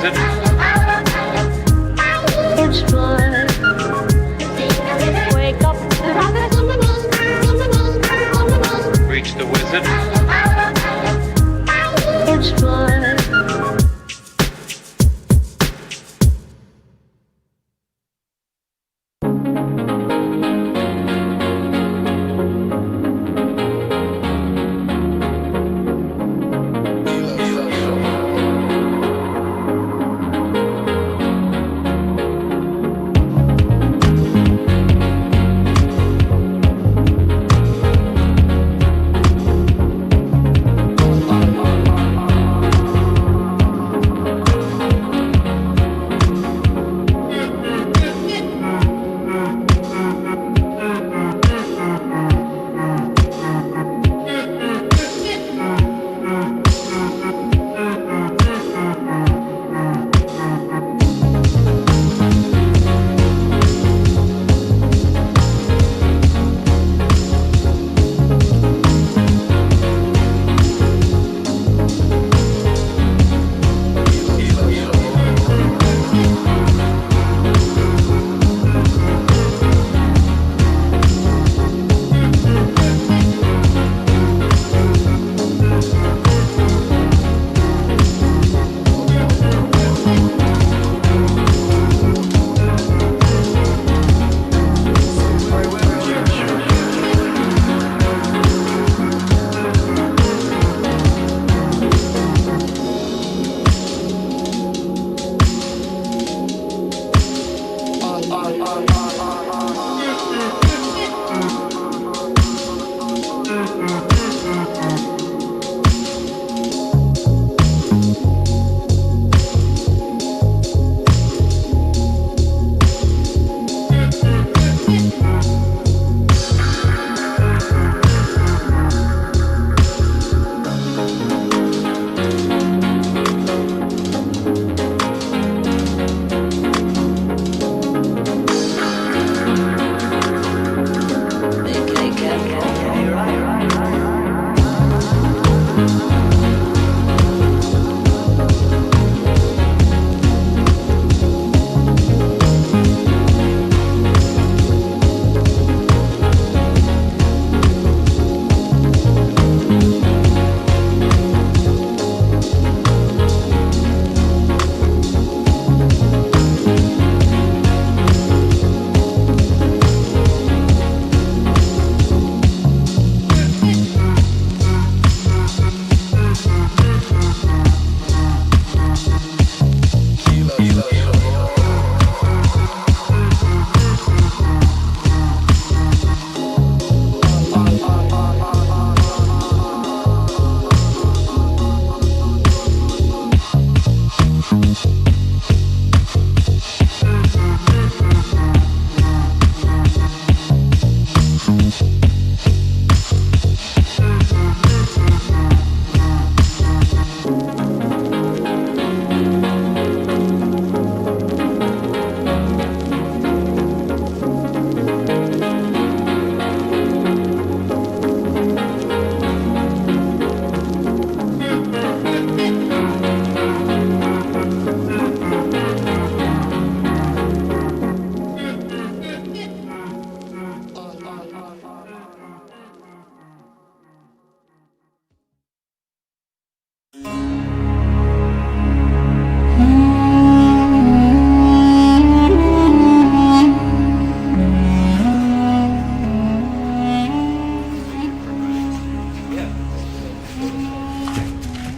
wizard. It's blood. Wake up. Reach the wizard. It's blood.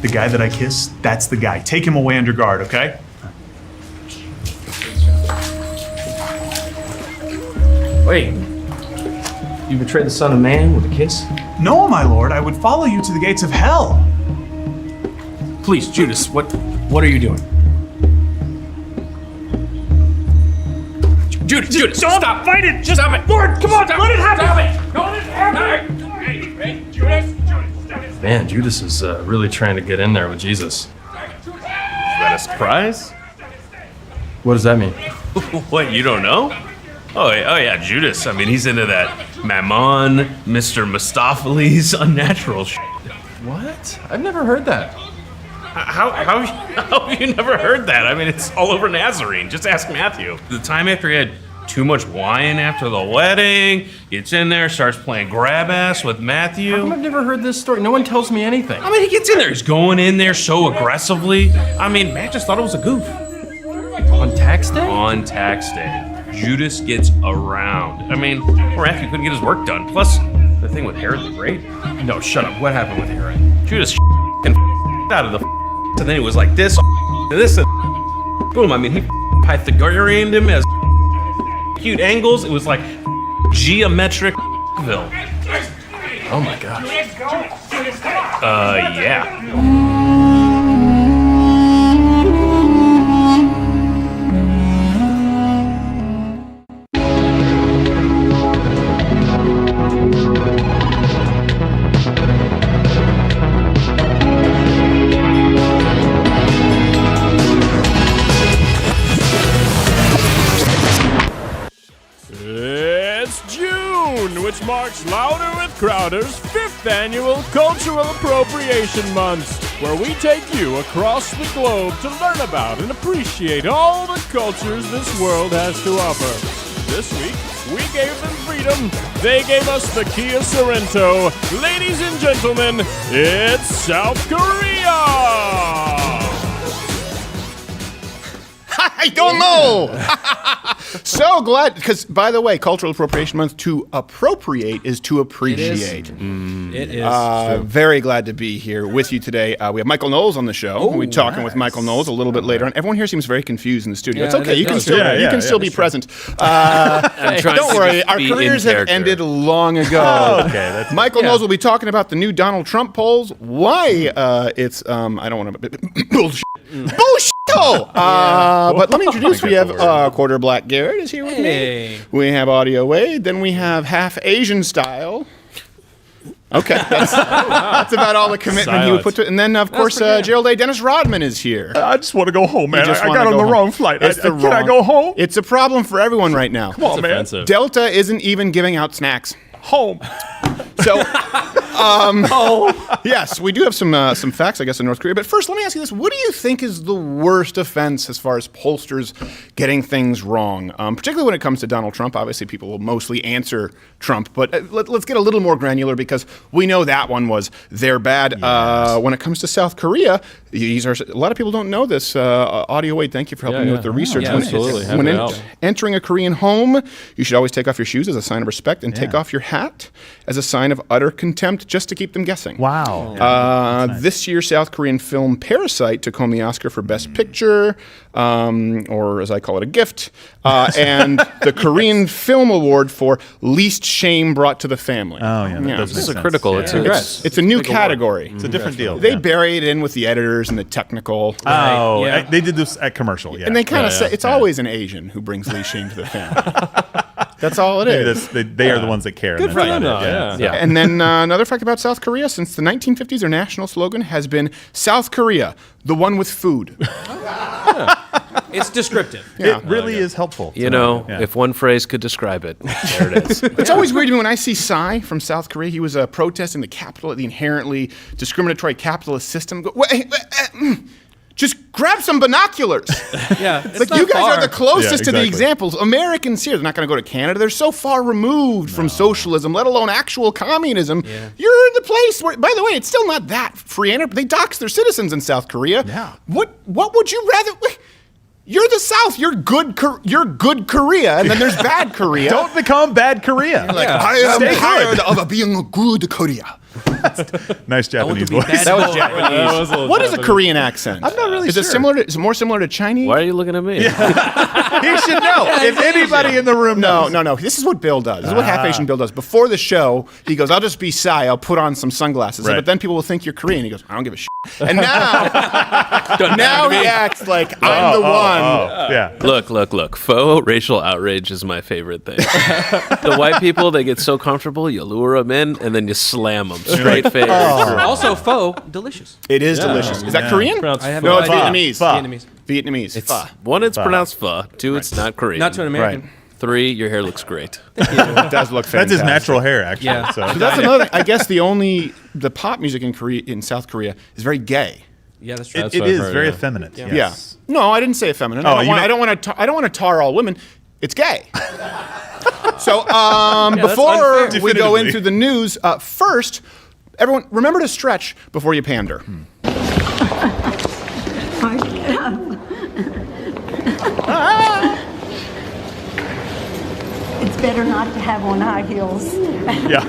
The guy that I kissed, that's the guy. Take him away under guard, okay? Wait. You betrayed the Son of Man with a kiss? No, my lord, I would follow you to the gates of hell. Please, Judas, what are you doing? Judas, stop! Fight it! Just stop it! Lord, come on, Stop. let it happen! Stop it! Don't let it happen! Hey, Judas, stop it. Man, Judas is really trying to get in there with Jesus. Is that a surprise? What does that mean? What, you don't know? Oh yeah, Judas. I mean, he's into that Mammon, Mr. Mistopheles, unnatural shit. What? I've never heard that. How have you never heard that? I mean, it's all over Nazarene. Just ask Matthew. The time after he had too much wine after the wedding, gets in there, starts playing grab ass with Matthew. How come I've never heard this story? No one tells me anything. I mean, he gets in there. He's going in there so aggressively. I mean, Matt just thought it was a goof. On tax day? On tax day, Judas gets around. I mean, poor Matthew couldn't get his work done. Plus, the thing with Herod the Great. No, shut up. What happened with Herod? Judas and out of the and then he was like this and this and boom. I mean, he Pythagoreaned him as cute angles. It was like geometric ville. Oh my gosh. Yeah. It's June, which marks Louder with Crowder's 5th annual Cultural Appropriation Month, where we take you across the globe to learn about and appreciate all the cultures this world has to offer. This week, we gave them freedom. They gave us the Kia Sorento. Ladies and gentlemen, it's South Korea! I don't know. So glad, because by the way, Cultural Appropriation Month, to appropriate is to appreciate. It is. Very glad to be here with you today. We have Michael Knowles on the show. We'll be talking with Michael Knowles a little bit later on. Everyone here seems very confused in the studio. It's okay. You can still be present. Don't worry. Our careers have ended long ago. Okay. Michael Knowles will be talking about the new Donald Trump polls. Why it's I don't want to bullshit. Bullshit. But let me introduce. We have Quarter Black Garrett is here with me. We have Audio Wade. Then we have Half Asian Style. Okay, that's about all the commitment he would put to it. And then, of course, Gerald A. Dennis Rodman is here. I just want to go home, man. I got on the wrong flight. Can I go home? It's a problem for everyone right now. Come on, man. Delta isn't even giving out snacks. Home. So, yes, we do have some facts, I guess, in North Korea. But first, let me ask you this. What do you think is the worst offense as far as pollsters getting things wrong? Particularly when it comes to Donald Trump. Obviously, people will mostly answer Trump. But let's get a little more granular because we know that one was their bad. Yes. When it comes to South Korea, a lot of people don't know this. Audio Wade, thank you for helping me with the research. Yeah, absolutely. When entering a Korean home, you should always take off your shoes as a sign of respect and take off your hat as a sign of utter contempt, just to keep them guessing. Wow. Nice. This year, South Korean film Parasite took home the Oscar for Best Picture, or as I call it, a gift, and the Korean Film Award for Least Shame Brought to the Family. Oh, yeah. This is critical. Yeah. It's a new category. It's a different deal. They bury it in with the editors and the technical. Oh, they did this at commercial, And they kind of say it's always an Asian who brings least shame to the family. That's all it is. They are the ones that care. Good for them, though. Yeah. And then another fact about South Korea, since the 1950s, their national slogan has been South Korea, the one with food. It's descriptive. It really is helpful. You know, if one phrase could describe it, there it is. It's always weird to me when I see Psy from South Korea. He was protesting the inherently discriminatory capitalist system. Just grab some binoculars. It's like you guys are the closest to the exactly. examples. Americans here, they're not going to go to Canada. They're so far removed from socialism, let alone actual communism. Yeah. You're in the place where, by the way, it's still not that free. They dox their citizens in South Korea. Yeah. What would you rather? You're the South. You're good Korea, and then there's bad Korea. Don't become bad Korea. I am tired of being a good Korea. Nice Japanese voice. That was Japanese. What is a Korean accent? I'm not really sure. Is it more similar to Chinese? Why are you looking at me? He should know. If anybody in the room knows. No. This is what Bill does. This is what Half Asian Bill does. Before the show, he goes, I'll just be Psy. I'll put on some sunglasses. Right. But then people will think you're Korean. He goes, I don't give a shit. And now he acts like I'm the one. Yeah. Look. Faux racial outrage is my favorite thing. The white people, they get so comfortable, you lure them in, and then you slam them straight face. Also, pho, delicious. It is delicious. Is that Korean? I have No, no it's idea. Vietnamese. Vietnamese. Vietnamese. One, it's pronounced pho. Two, it's not Korean. Not to an American. Right. Three, your hair looks great. It does look fantastic. That's his natural hair, actually. Yeah. So that's another thing. I guess the pop music in South Korea is very gay. Yeah, that's true. It is very effeminate. Yeah. Yes. No, I didn't say effeminate. Oh, I don't want to tar all women. It's gay. So that's before unfair. we go Definitively. into the news, first, everyone remember to stretch before you pander. It's better not to have on high heels. Yeah.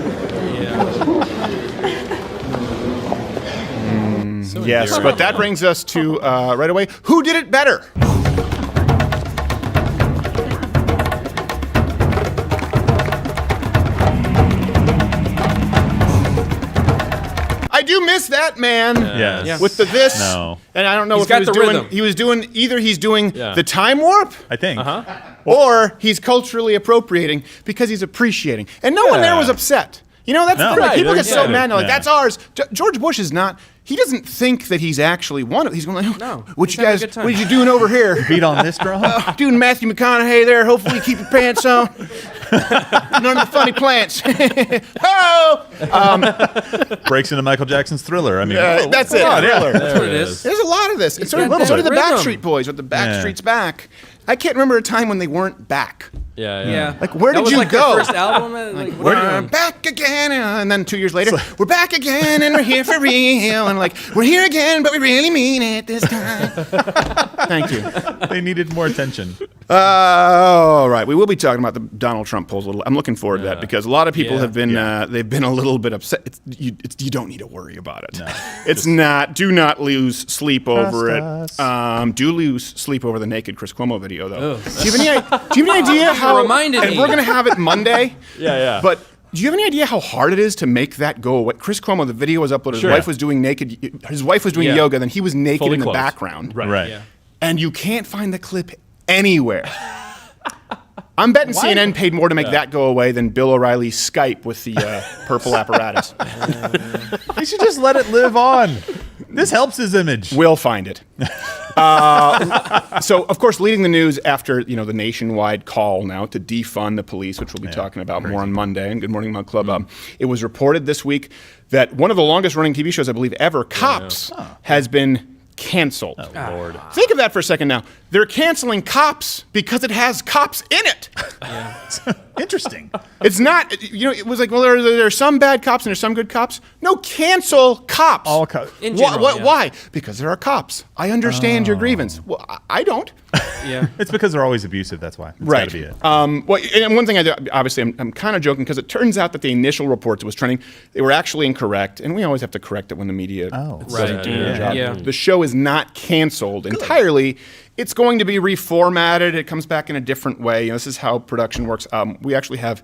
Yes, but that brings us to right away. Who did it better? I do miss that man. Yes. With the this. No. And I don't know He's if got he was the doing. rhythm. He was doing either. He's doing Yeah. the time warp. I think. Or he's culturally appropriating because he's appreciating. And no one there was upset. You know, that's the No. thing. Like, Right, people get they're so excited. mad. They're like, Yeah. that's ours. George Bush is not. He doesn't think that he's actually one of. He's going like, No, what he's you having a guys? good time. What are you doing over here? Beat on this drum. Doing Matthew McConaughey there. Hopefully you keep your pants on. None of the funny plants. Oh! Breaks into Michael Jackson's Thriller. I mean, That's it. That's what it is. There's a lot of this. And so got that did the rhythm. Backstreet Boys with the Backstreet's Back. I can't remember a time when they weren't back. Yeah. Like, where That did was you like go? Their first album. Like, what are you We're doing? back again, and then 2 years later, we're back again, and we're here for real, and like, we're here again, but we really mean it this time. Thank you. they needed more attention. All right, we will be talking about the Donald Trump polls a little. I'm looking forward to that because a lot of people have been they've been a little bit upset. You don't need to worry about it. No. It's not. Do not lose sleep over Trust it. us. Do lose sleep over the naked Chris Cuomo video though. Oh. Do you have any idea how? reminded And me. we're gonna have it Monday. Yeah. But do you have any idea how hard it is to make that go away? Chris Cuomo, the video was uploaded. Sure. His wife was doing naked. His wife was doing Yeah. yoga. Then he was naked Fully in the clothed. background. Right. Yeah. And you can't find the clip anywhere. I'm betting CNN paid more to make that go away than Bill O'Reilly's Skype with the purple apparatus. They should just let it live on. This helps his image. We'll find it. So, of course, leading the news after the nationwide call now to defund the police, which we'll be talking about more on Monday in Good Morning Mug Club. It was reported this week that one of the longest-running TV shows, I believe, ever, Cops, has been canceled. Oh, Lord. Think of that for a second now. They're canceling Cops because it has cops in it. Interesting. It's not, it was like, well, there are some bad cops and there's some good cops. No, cancel Cops. All co- In general, yeah. Why? Because there are cops. I understand your grievance. Well, I don't. Yeah. It's because they're always abusive. That's why. It's Right. Gotta be it. Well, and one thing I do, obviously, I'm kind of joking because it turns out that the initial reports it was trending, they were actually incorrect, and we always have to correct it when the media doesn't Right. do their Yeah. job. Yeah. The show is not canceled entirely. It's going to be reformatted. It comes back in a different way. This is how production works. We actually have,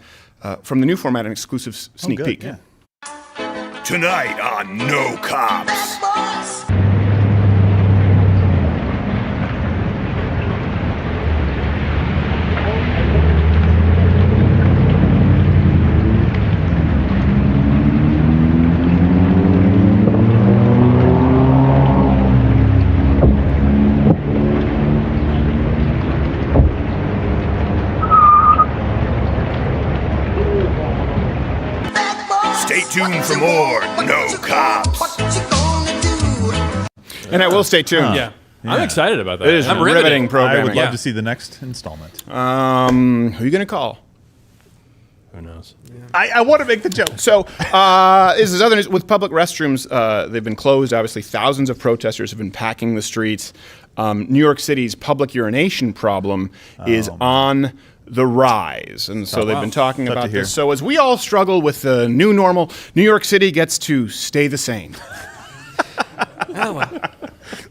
from the new format, an exclusive sneak good, peek. yeah. Tonight on No Cops. Stay tuned for more No Cops. And I will stay tuned. Yeah. I'm excited about that. It is I'm riveting riveting. I programming. would love Yeah. to see the next installment. Who are you going to call? Who knows? I want to make the joke. So, this is other news. With public restrooms, they've been closed. Obviously, thousands of protesters have been packing the streets. New York City's public urination problem is on the rise. And so they've been talking Love to about hear. this. So as we all struggle with the new normal, New York City gets to stay the same.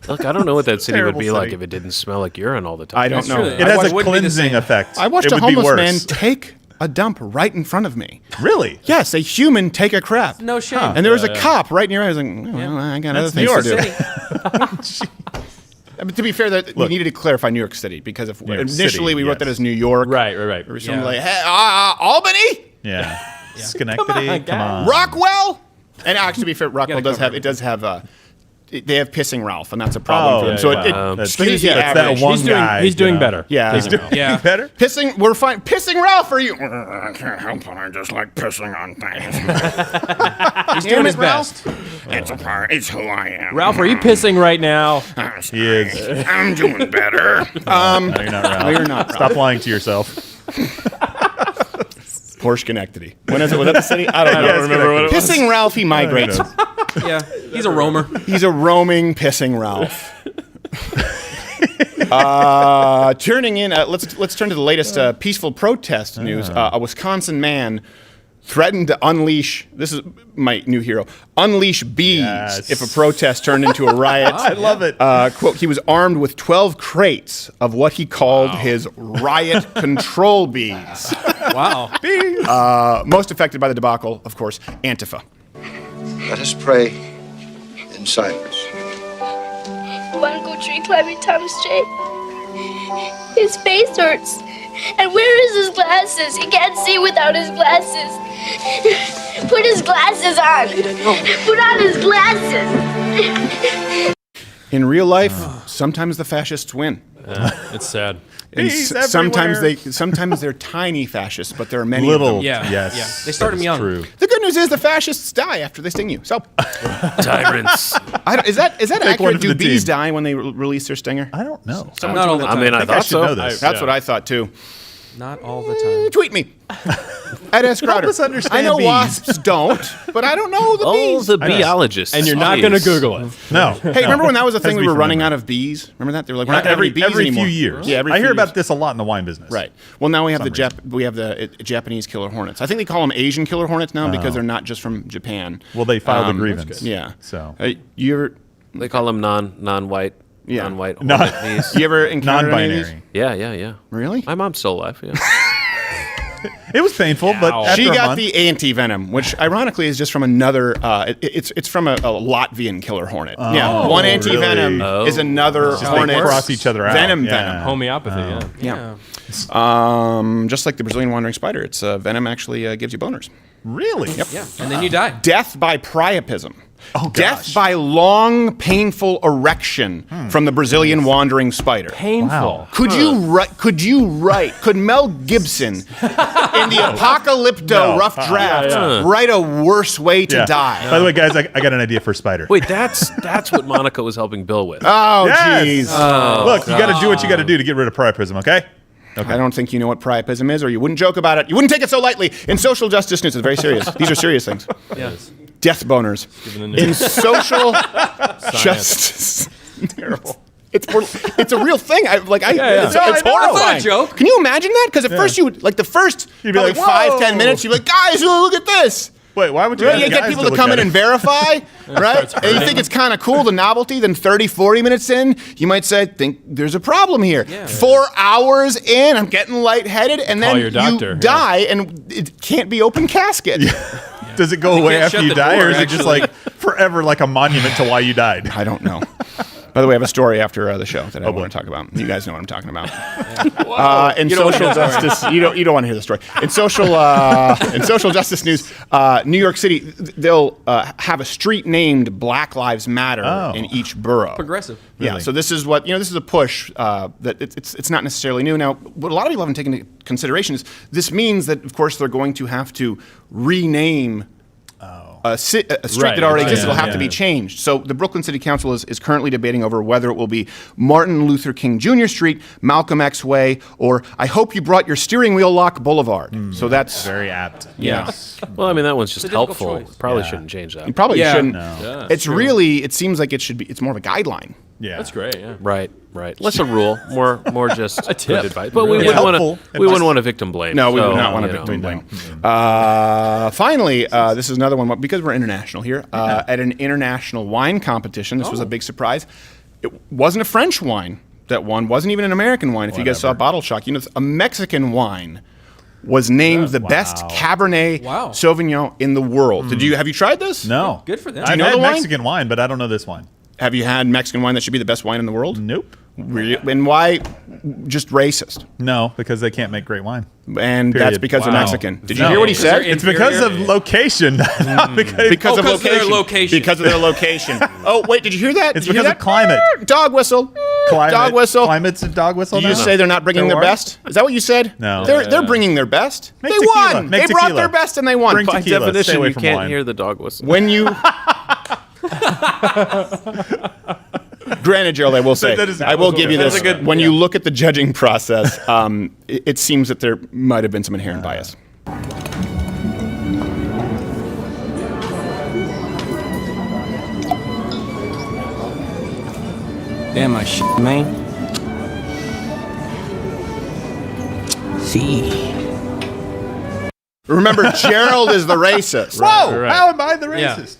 Look, I don't know what that city would Terrible be like city. if it didn't smell like urine all the time. I don't know. true. It I has watched- a wouldn't be the cleansing same. effect. I watched it a would be homeless worse. man take a dump right in front of me. Really? Yes, a human take a crap. No shame. And there was a cop right near me. I was like, oh, well, I got other That's New things to York do. City. But to be fair, that we needed to clarify New York City because if York initially City, we wrote yes. that as New York, Right. we were Yeah. like, hey, Albany, Yeah. Schenectady. Come on. Rockwell, and actually to be fair, Rockwell gotta does have they have Pissing Ralph, and that's a problem for them. yeah, So wow. it That's- skews the that's that average. one He's doing, guy, he's doing you know. better. Yeah. He's doing better. Pissing, we're fine. Pissing Ralph, are you? I can't help it. I just like pissing on things. He's doing his Ralph. best. It's a part. It's who I am. Ralph, are you pissing right now? He is. I'm doing better. No, you're not, Ralph. No, you're not, Stop lying to yourself. Porsche Schenectady. When is it? Was that the city? I don't Yeah, know. it's remember what it was. Pissing Ralph, he migrates. Yeah, he's a roamer. He's a roaming Pissing Ralph. Turning in, let's turn to the latest peaceful protest news. A Wisconsin man threatened to unleash. This is my new hero. Unleash bees if a protest turned into a riot. I love it. Quote: he was armed with 12 crates of what he called his riot control bees. Wow. Most affected by the debacle, of course, Antifa. Let us pray in silence. Want to go tree climbing, Thomas J? His face hurts. And where is his glasses? He can't see without his glasses. Put his glasses on. Put on his glasses. In real life, sometimes the fascists win. It's sad. And Bees sometimes they're tiny fascists, but there are many Little. of them. Yeah. Yes. Yeah. They started that is me on. True. The good news is the fascists die after they sting you. So, Tyrants. is that one accurate? for Do the bees team. die when they release their stinger? I don't know. Not all the I time. mean, I think I thought should so. know this. That's what I thought too. Not all the time. Tweet me. At S. Crowder. us understand I know bees. wasps don't, but I don't know the Oh, bees. the I know. biologists. And you're not going to Jeez. Google it. No. Hey, remember when that was a thing Has to we be were from running memory. out of bees? Remember that? They were like, we're not having any bees every anymore. few years. Yeah, every I few hear years. about this a lot in the wine business. Right. Well, now we have Some we have the Japanese killer hornets. I think they call them Asian killer hornets now because they're not just from Japan. Well, they filed a grievance. Yeah. So You ever They call them non-white. Yeah. Non-white. Non- hornet bees. you ever encountered any of these? non-binary. Yeah. Really? My mom's still alive. Yeah. It was painful, but after She a got month, the anti-venom, which ironically is just from another. It's from a Latvian killer hornet. Yeah, one anti-venom really? is another Just they hornet. cross each other out. Venom, Yeah. venom. Homeopathy, yeah. Just like the Brazilian wandering spider, it's venom actually gives you boners. really. Yeah. And then you die. Death by priapism. Oh, Death gosh. by long, painful erection from the Brazilian wandering spider. Painful. Wow. Could you write? Could Mel Gibson, in the Apocalypto No. Rough Draft, yeah. write a worse way to Yeah. die? By the way, guys, I got an idea for Spider. Wait, that's what Monica was helping Bill with. Oh, Yes. jeez. Look, you got to do what you got to do to get rid of priapism, okay? I don't think you know what priapism is, or you wouldn't joke about it. You wouldn't take it so lightly. In social justice news, it's very serious. These are serious things. Yes. Death boners. In social justice. Terrible. It's a real thing. It's No, I it's know. horrifying. It's not a joke. Can you imagine that? Because at first you would, like the first You'd be probably like, 5-10 "Whoa." minutes, you'd be like, guys, look at this. Wait, why would you? Right? have You get guys people to look come at in and it? verify, right? And you think it's kind of cool, the novelty. Then 30, 40 minutes in, you might say, think there's a problem here. 4 hours in, I'm getting lightheaded, and then your doctor, you die, and it can't be open casket. Does it go away can't after shut you the die, door, or is it just actually. like forever, like a monument to why you died? I don't know. By the way, I have a story after the show that I boy. want to talk about. You guys know what I'm talking about. In social justice, you don't want to hear the story. In social justice news, New York City, they'll have a street named Black Lives Matter in each borough. Progressive. Yeah. Really? So this is what this is a push that it's not necessarily new. Now, what a lot of people haven't taken into consideration is this means that, of course, they're going to have to rename. A street that already exists will have to be changed. So the Brooklyn City Council is currently debating over whether it will be Martin Luther King Jr. Street, Malcolm X Way, or I hope you brought your steering wheel lock Boulevard. So that's Very apt. yeah. Well, I mean, that one's just It's a difficult helpful. choice. Probably Yeah. shouldn't change that. You probably Yeah. shouldn't. Yeah, it's really. It seems like it should be. It's more of a guideline. Yeah, That's great, yeah. Right. Less a rule, more just A tip. good advice. But we Really wouldn't want helpful to. We wouldn't want to victim blame. No, we so, would not want to you know. victim blame. Finally, this is another one because we're international here. At an international wine competition, this was a big surprise. It wasn't a French wine that won. Wasn't even an American wine. If you guys saw Bottle Shock, a Mexican wine was named the best Cabernet Sauvignon in the world. Have you tried this? No. Good for them. I've know had the wine? Mexican wine, but I don't know this wine. Have you had Mexican wine that should be the best wine in the world? Nope. And why just racist? No, because they can't make great wine. And Period. that's because they're Wow. Mexican. Did you hear what he said? It's because of location. not Because of their location. location. Because of their location. Oh, wait, did you hear that? It's Did you hear because of climate. Dog whistle. Dog whistle. Climate's a dog whistle. Did you now? just say they're not bringing There their are? best? Is that what you said? No. They're bringing their best. Make They tequila. won. Make They brought tequila. their best and they won. Bring By tequila. Stay Definition, away you from can't wine. hear the dog whistle. When you... Granted, Gerald, I will say, That is- I will give you That's this. a good- When you look at the judging process, it seems that there might have been some inherent bias. Damn my shit, man. See. Remember, Gerald is the racist. Whoa! Right. How am I the racist?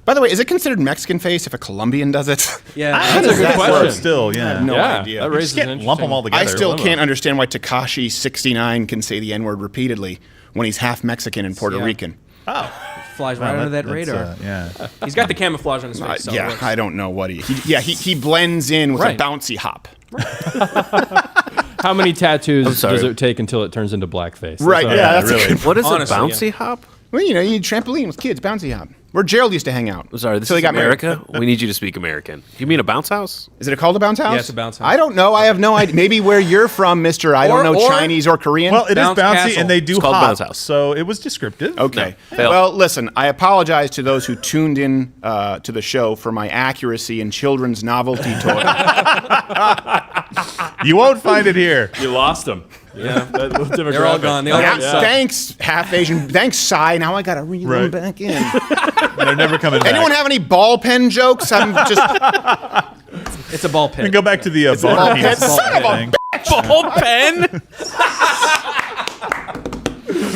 By the way, is it considered Mexican face if a Colombian does it? Yeah, How that's does a good that work question. still, yeah. No Yeah, idea. that You raises just an can't lump them all interesting- together. I still can't understand why Tekashi 69 can say the N-word repeatedly when he's half Mexican and Puerto Yeah. Rican. Oh. Flies right under that radar. Yeah. He's got the camouflage on his face. So it Yeah, works. I don't know what he blends in with Right. a bouncy hop. How many tattoos sorry. does it take until it turns into blackface? Right, That's yeah, what- that's a really. good. What is Honestly, a bouncy hop? Well, you trampoline with kids, bouncy hop. Where Gerald used to hang out. I'm sorry, this Till he is got married. America. We need you to speak American. You mean a bounce house? Is it called a bounce house? Yeah, it's a bounce house. I don't know. I have no idea. Maybe where you're from, Mister. I don't know Or- Chinese or Korean. Well, it is Bounce bouncy, castle. and they do It's called hop, bounce house. so it was descriptive. Okay. No, fail. Well, listen, I apologize to those who tuned in to the show for my accuracy in children's novelty toy. You won't find it here. You lost them. Yeah, they're all gone. They all Yeah, got sucked. thanks, half Asian. Thanks, Psy. Now I got to reel them Right. back in. They're never coming back. Anyone have any ball pen jokes? I'm just It's a ball pit. And go back to the ball boner pit. penis Son of a thing. Ball pen.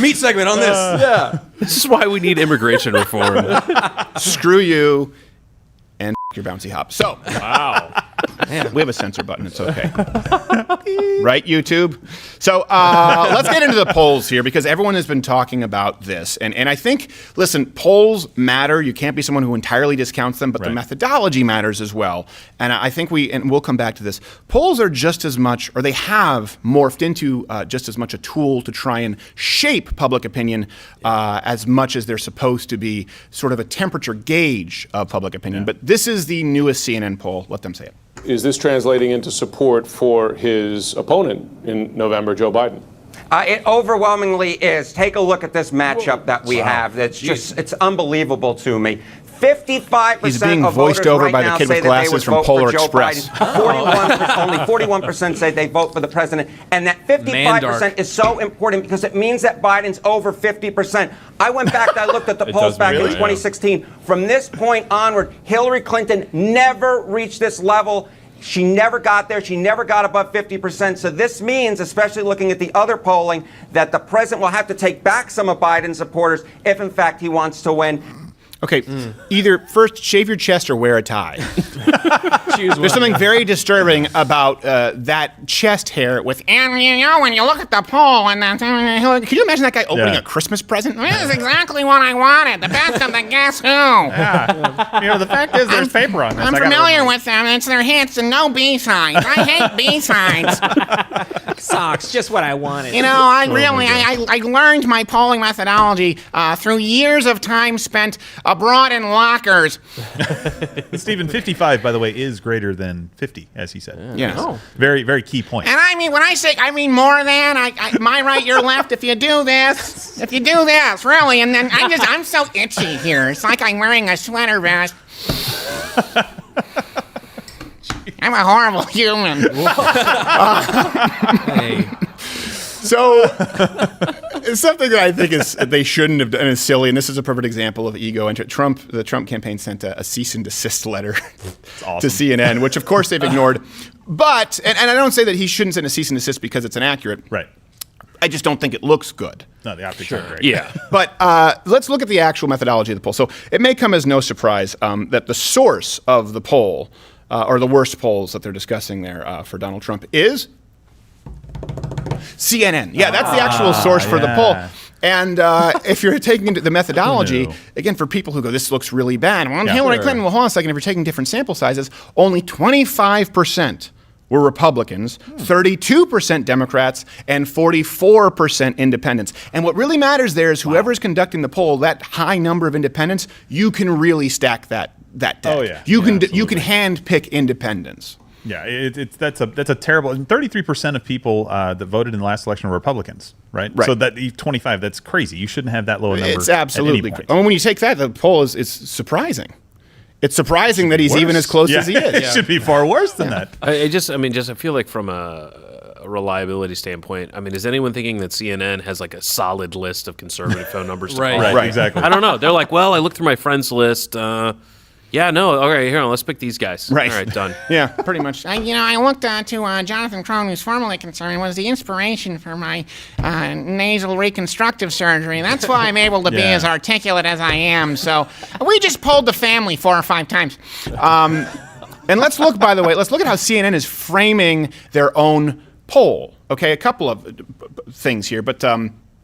Meat segment on this. Yeah. This is why we need immigration reform. screw you and your bouncy hop. So Wow. we have a censor button. It's okay. Right, YouTube? So let's get into the polls here because everyone has been talking about this. And I think, listen, polls matter. You can't be someone who entirely discounts them, but the Right. methodology matters as well. And I think we'll come back to this. Polls are just as much, or they have morphed into just as much a tool to try and shape public opinion as much as they're supposed to be sort of a temperature gauge of public opinion. But this is the newest CNN poll. Let them say it. Is this translating into support for his opponent in November, Joe Biden? It overwhelmingly is. Take a look at this matchup that we have. It's unbelievable to me. 55% He's being of voiced voters over right by the now kid say with that they glasses would from vote Polar for Joe Express. Biden. Only 41% say they vote for the president. And that 55% is so important because it means that Biden's over 50%. I went back and I looked at the polls does back in really? 2016. From this point onward, Hillary Clinton never reached this level. She never got there. She never got above 50%. So this means, especially looking at the other polling, that the president will have to take back some of Biden's supporters if, in fact, he wants to win. Okay, either first shave your chest or wear a tie. There's something very disturbing about that chest hair with, and when you look at the poll, and can you imagine that guy opening a Christmas present? This is exactly what I wanted. The best of the Guess Who. The fact is, there's paper on this. I'm familiar with them. It's their hits and no B-sides. I hate B-sides. Socks, just what I wanted. I learned my polling methodology through years of time spent abroad in lockers. Stephen, 55, by the way, is greater than 50, as he said. Yes. Oh. Very, very key point. And I mean, when I say, I mean more than, my right, your left, if you do this, really. And then I'm so itchy here. It's like I'm wearing a sweater vest. I'm a horrible human. So, it's something that I think they shouldn't have done is silly, and this is a perfect example of ego. The Trump campaign sent a cease and desist letter to CNN, which of course they've ignored. But, and I don't say that he shouldn't send a cease and desist because it's inaccurate. Right. I just don't think it looks good. No, the optics are great. Yeah. But let's look at the actual methodology of the poll. So it may come as no surprise that the source of the poll, or the worst polls that they're discussing there for Donald Trump, is CNN. Yeah, that's the actual source for the poll. And if you're taking into the methodology, again, for people who go, this looks really bad. Well, Hillary Clinton, well, hold on a second. If you're taking different sample sizes, only 25% were Republicans, 32% Democrats, and 44% independents. And what really matters there is whoever is conducting the poll, that high number of independents, you can really stack that deck. Oh, yeah. You can hand pick independents. Yeah, that's a terrible. And 33% of people that voted in the last election were Republicans, right? So that 25, that's crazy. You shouldn't have that low a number. It's absolutely crazy. I mean, when you take that, the poll is surprising. It's surprising that he's even as close as he is. It should be far worse than that. I feel like from a reliability standpoint, I mean, is anyone thinking that CNN has like a solid list of conservative phone numbers to call? Right, exactly. I don't know. They're like, well, I looked through my friends list. Yeah, no, okay, here, let's pick these guys. Right. All right, done. Yeah, pretty much. I looked to Jonathan Crone, who's formerly concerned, was the inspiration for my nasal reconstructive surgery. That's why I'm able to be as articulate as I am. So we just polled the family 4 or 5 times. And let's look, by the way, let's look at how CNN is framing their own poll. Okay, a couple of things here, but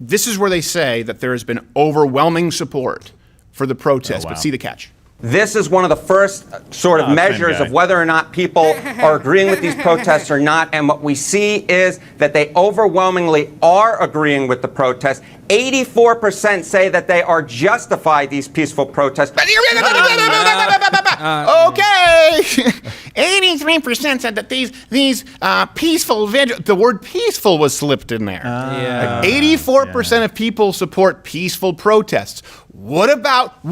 this is where they say that there has been overwhelming support for the protest. But see the catch. This is one of the first sort of measures of whether or not people are agreeing with these protests or not. And what we see is that they overwhelmingly are agreeing with the protests. 84% say that they are justified, these peaceful protests. Okay. 83% said that these peaceful vigil. The word peaceful was slipped in there. 84% of people support peaceful protests. What about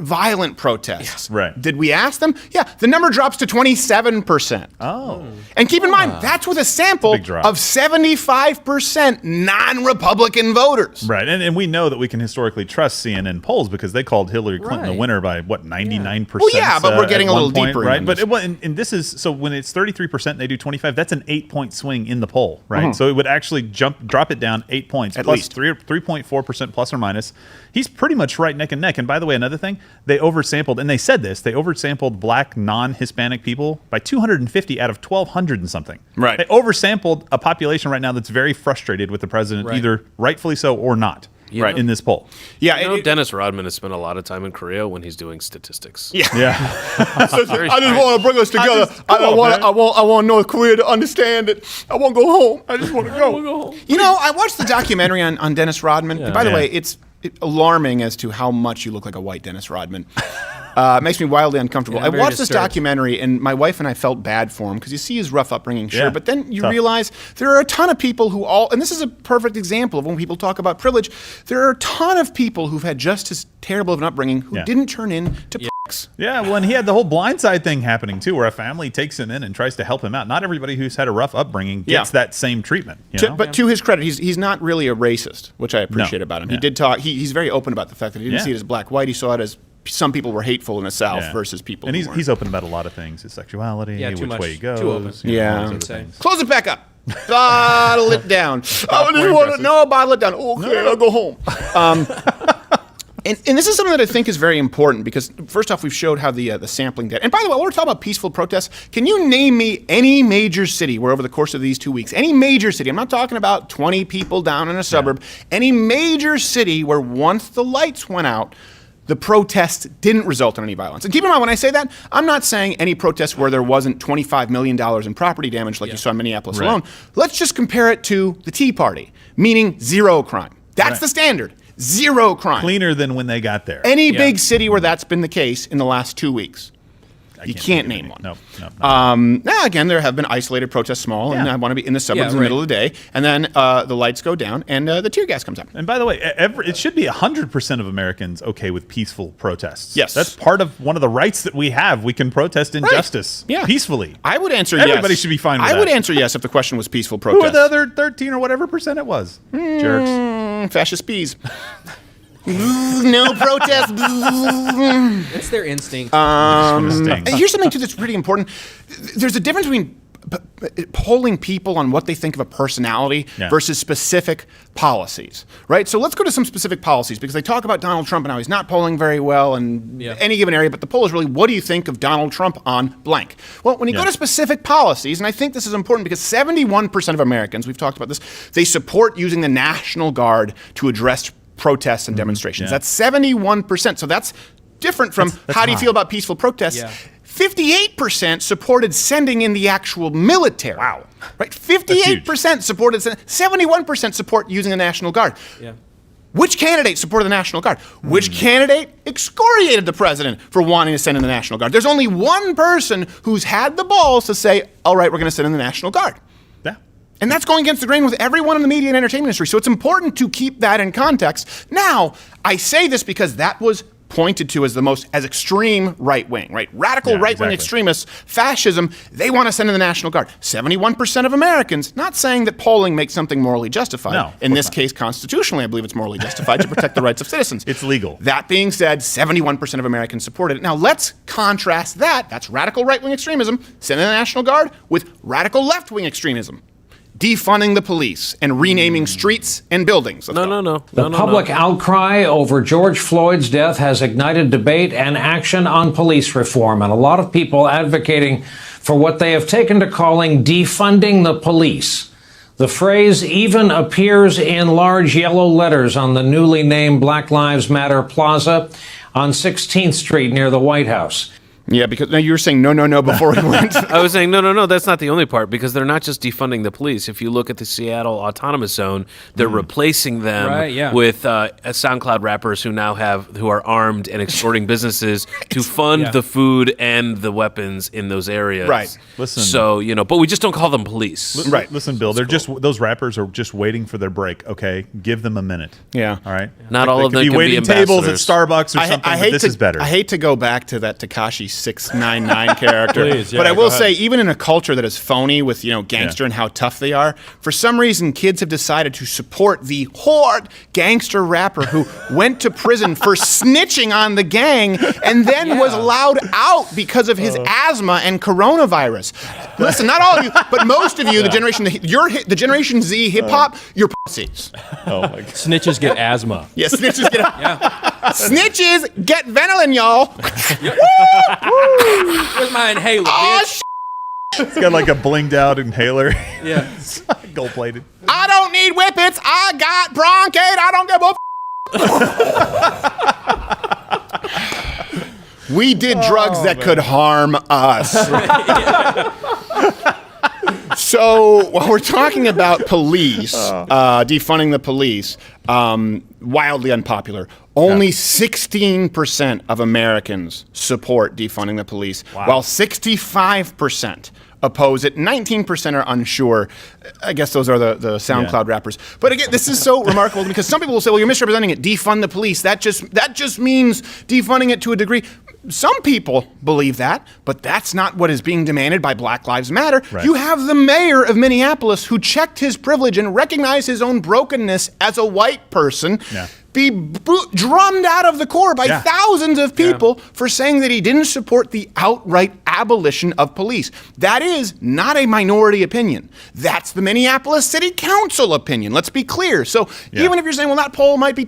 violent protests? Right. Did we ask them? Yeah, the number drops to 27%. Oh. And keep in mind, that's with a sample of 75% non-Republican voters. Right, and we know that we can historically trust CNN polls because they called Hillary Clinton the winner by, 99%? Well, yeah, but we're getting a little deeper. Right, but and this is, so when it's 33% and they do 25, that's an 8-point swing in the poll, right? So it would actually drop it down 8 points, at plus least 3.4% plus or minus. He's pretty much right neck and neck. And by the way, another thing, they oversampled, and they said this, they oversampled black non-Hispanic people by 250 out of 1,200 and something. Right. They oversampled a population right now that's very frustrated with the president, either rightfully so or not. In this poll. Yeah, Dennis Rodman has spent a lot of time in Korea when he's doing statistics. I just want to bring us together. I want North Korea to understand it. I want to go home. I just want to go. You know, I watched the documentary on Dennis Rodman. And by the way, it's alarming as to how much you look like a white Dennis Rodman. It makes me wildly uncomfortable. I watched this documentary, and my wife and I felt bad for him because you see his rough upbringing, but then you realize there are a ton of people who and this is a perfect example of when people talk about privilege, there are a ton of people who've had just as terrible of an upbringing who didn't turn into p***s. Yeah, well, and he had the whole blindside thing happening too, where a family takes him in and tries to help him out. Not everybody who's had a rough upbringing gets that same treatment. But to his credit, he's not really a racist, which I appreciate about him. He did talk. He's very open about the fact that he didn't see it as black-white. He saw it as some people were hateful in the South versus people. And he's open about a lot of things: his sexuality, which way he goes. Too open. Close it back up. Bottle it down. I just want to know. Bottle it down. Okay, I'll go home. And this is something that I think is very important because, first off, we've showed how the sampling did. And by the way, while we're talking about peaceful protests, can you name me any major city where over the course of these 2 weeks, any major city, I'm not talking about 20 people down in a suburb, any major city where once the lights went out, the protest didn't result in any violence. And keep in mind, when I say that, I'm not saying any protest where there wasn't $25 million in property damage like you saw in Minneapolis alone. Let's just compare it to the Tea Party, meaning zero crime. That's the standard. Zero crime. Cleaner than when they got there. Any big city where that's been the case in the last 2 weeks. You can't name one. No. Now, again, there have been isolated protests, small, and I want to be in the suburbs in the middle of the day, and then the lights go down, and the tear gas comes out. And by the way, it should be 100% of Americans okay with peaceful protests. Yes. That's part of one of the rights that we have. We can protest injustice peacefully. I would answer yes. Everybody should be fine with that. I would answer yes if the question was peaceful protest. Who are the other 13 or whatever percent it was? Jerks. Fascist bees. No protest. It's their instinct. And here's something too that's really important. There's a difference between polling people on what they think of a personality versus specific policies, right? So let's go to some specific policies, because they talk about Donald Trump and how he's not polling very well in any given area, but the poll is really, what do you think of Donald Trump on blank? Well, when you go to specific policies, and I think this is important because 71% of Americans, we've talked about this, they support using the National Guard to address protests and demonstrations. That's 71%. So that's different from that's how do you high. feel about peaceful protests? 58% supported sending in the actual military. Wow. Right? 58% supported, 71% support using the National Guard. Which candidate supported the National Guard? Which candidate excoriated the president for wanting to send in the National Guard? There's only one person who's had the balls to say, all right, we're going to send in the National Guard. And that's going against the grain with everyone in the media and entertainment industry. So it's important to keep that in context. Now, I say this because that was pointed to as as extreme right wing, right? Radical right wing extremists, fascism, they want to send in the National Guard. 71% of Americans, not saying that polling makes something morally justified. No, in this case, constitutionally, I believe it's morally justified to protect the rights of citizens. It's legal. That being said, 71% of Americans supported it. Now let's contrast that's radical right wing extremism, sending in the National Guard, with radical left wing extremism. Defunding the police and renaming streets and buildings. The public outcry over George Floyd's death has ignited debate and action on police reform, and a lot of people advocating for what they have taken to calling defunding the police. The phrase even appears in large yellow letters on the newly named Black Lives Matter Plaza on 16th Street near the White House. Yeah, because you were saying no before we went. I was saying no. That's not the only part, because they're not just defunding the police. If you look at the Seattle Autonomous Zone, they're replacing them with SoundCloud rappers who are armed and extorting businesses to fund the food and the weapons in those areas. Right. Listen. So but we just don't call them police. Right. Listen, Bill. They're just those rappers are just waiting for their break. Okay, give them a minute. Yeah. All right. Not all of them could be can waiting be tables at ambassadors. Starbucks or something. But this is better. I hate to go back to that Tekashi 699 character, Please, but I go will ahead. say, even in a culture that is phony with gangster and how tough they are, for some reason kids have decided to support the horde gangster rapper who went to prison for snitching on the gang and then was allowed out because of his asthma and coronavirus. Listen, not all of you, but most of you, the Generation Z hip hop, you're pussies. Oh my God. Snitches get asthma. Yeah, snitches get snitches get Ventolin, y'all. Where's my inhaler, bitch? It's got like a blinged out inhaler. Yeah. Gold plated. I don't need whippets. I got bronchite. I don't give a We did drugs that could harm us. So while we're talking about police, defunding the police, wildly unpopular. Only 16% of Americans support defunding the police, while 65% oppose it. 19% are unsure. I guess those are the SoundCloud rappers. But again, this is so remarkable because some people will say, well, you're misrepresenting it. Defund the police. That just means defunding it to a degree. Some people believe that, but that's not what is being demanded by Black Lives Matter. Right. You have the mayor of Minneapolis who checked his privilege and recognized his own brokenness as a white person. Be drummed out of the core by thousands of people for saying that he didn't support the outright abolition of police. That is not a minority opinion. That's the Minneapolis City Council opinion. Let's be clear. So even if you're saying, well, that poll might be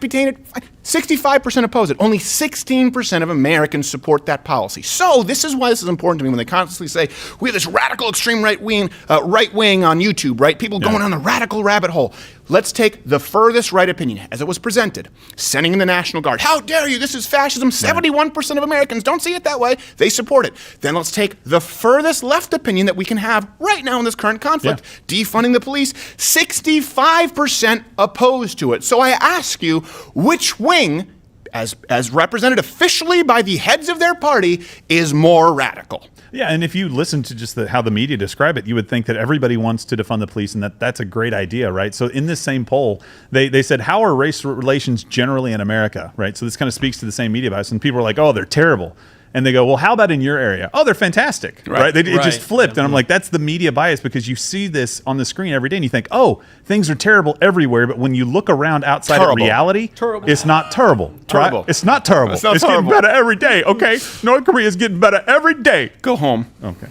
tainted, 65% oppose it. Only 16% of Americans support that policy. So this is why this is important to me when they constantly say we have this radical extreme right wing on YouTube, right? People going on the radical rabbit hole. Let's take the furthest right opinion as it was presented. Sending in the National Guard. How dare you? This is fascism. 71% of Americans don't see it that way. They support it. Then let's take the furthest left opinion that we can have right now in this current conflict. Defunding the police. 65% opposed to it. So I ask you, which wing, as represented officially by the heads of their party, is more radical? Yeah, and if you listen to just how the media describe it, you would think that everybody wants to defund the police and that's a great idea, right? So in this same poll, they said, how are race relations generally in America, right? So this kind of speaks to the same media bias, and people are like, oh, they're terrible. and they go, well, how about in your area? Oh, they're fantastic, right? It just flipped, and I'm like, that's the media bias, because you see this on the screen every day, and you think, oh, things are terrible everywhere, but when you look around outside of reality, it's not terrible. Terrible. Right? It's not terrible. It's getting better every day, okay? North Korea is getting better every day. Go home. Okay.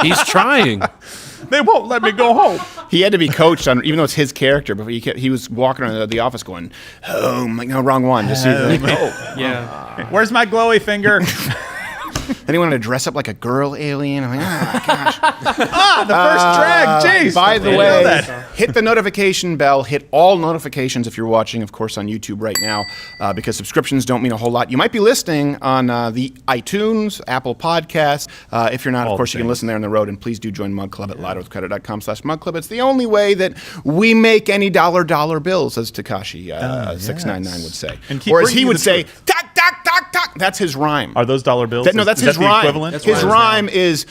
He's trying. They won't let me go home. He had to be coached on, even though it's his character, but he was walking around the office going, home. Like, no, wrong one. Just Where's my glowy finger? Then he wanted to dress up like a girl alien. I'm like, oh, gosh. The first drag. Jeez. By the way, hit the notification bell. Hit all notifications if you're watching, of course, on YouTube right now, because subscriptions don't mean a whole lot. You might be listening on the iTunes, Apple Podcasts. If you're not, of course, you can listen there on the road. And please do join Mug Club at louderwithcredit.com/mugclub. It's the only way that we make any dollar bills, as Tekashi 699 would say. Or as he would say, tack, tack, tack, tack. That's his rhyme. Are those dollar bills? No, that's his the rhyme. Equivalent? His rhyme is,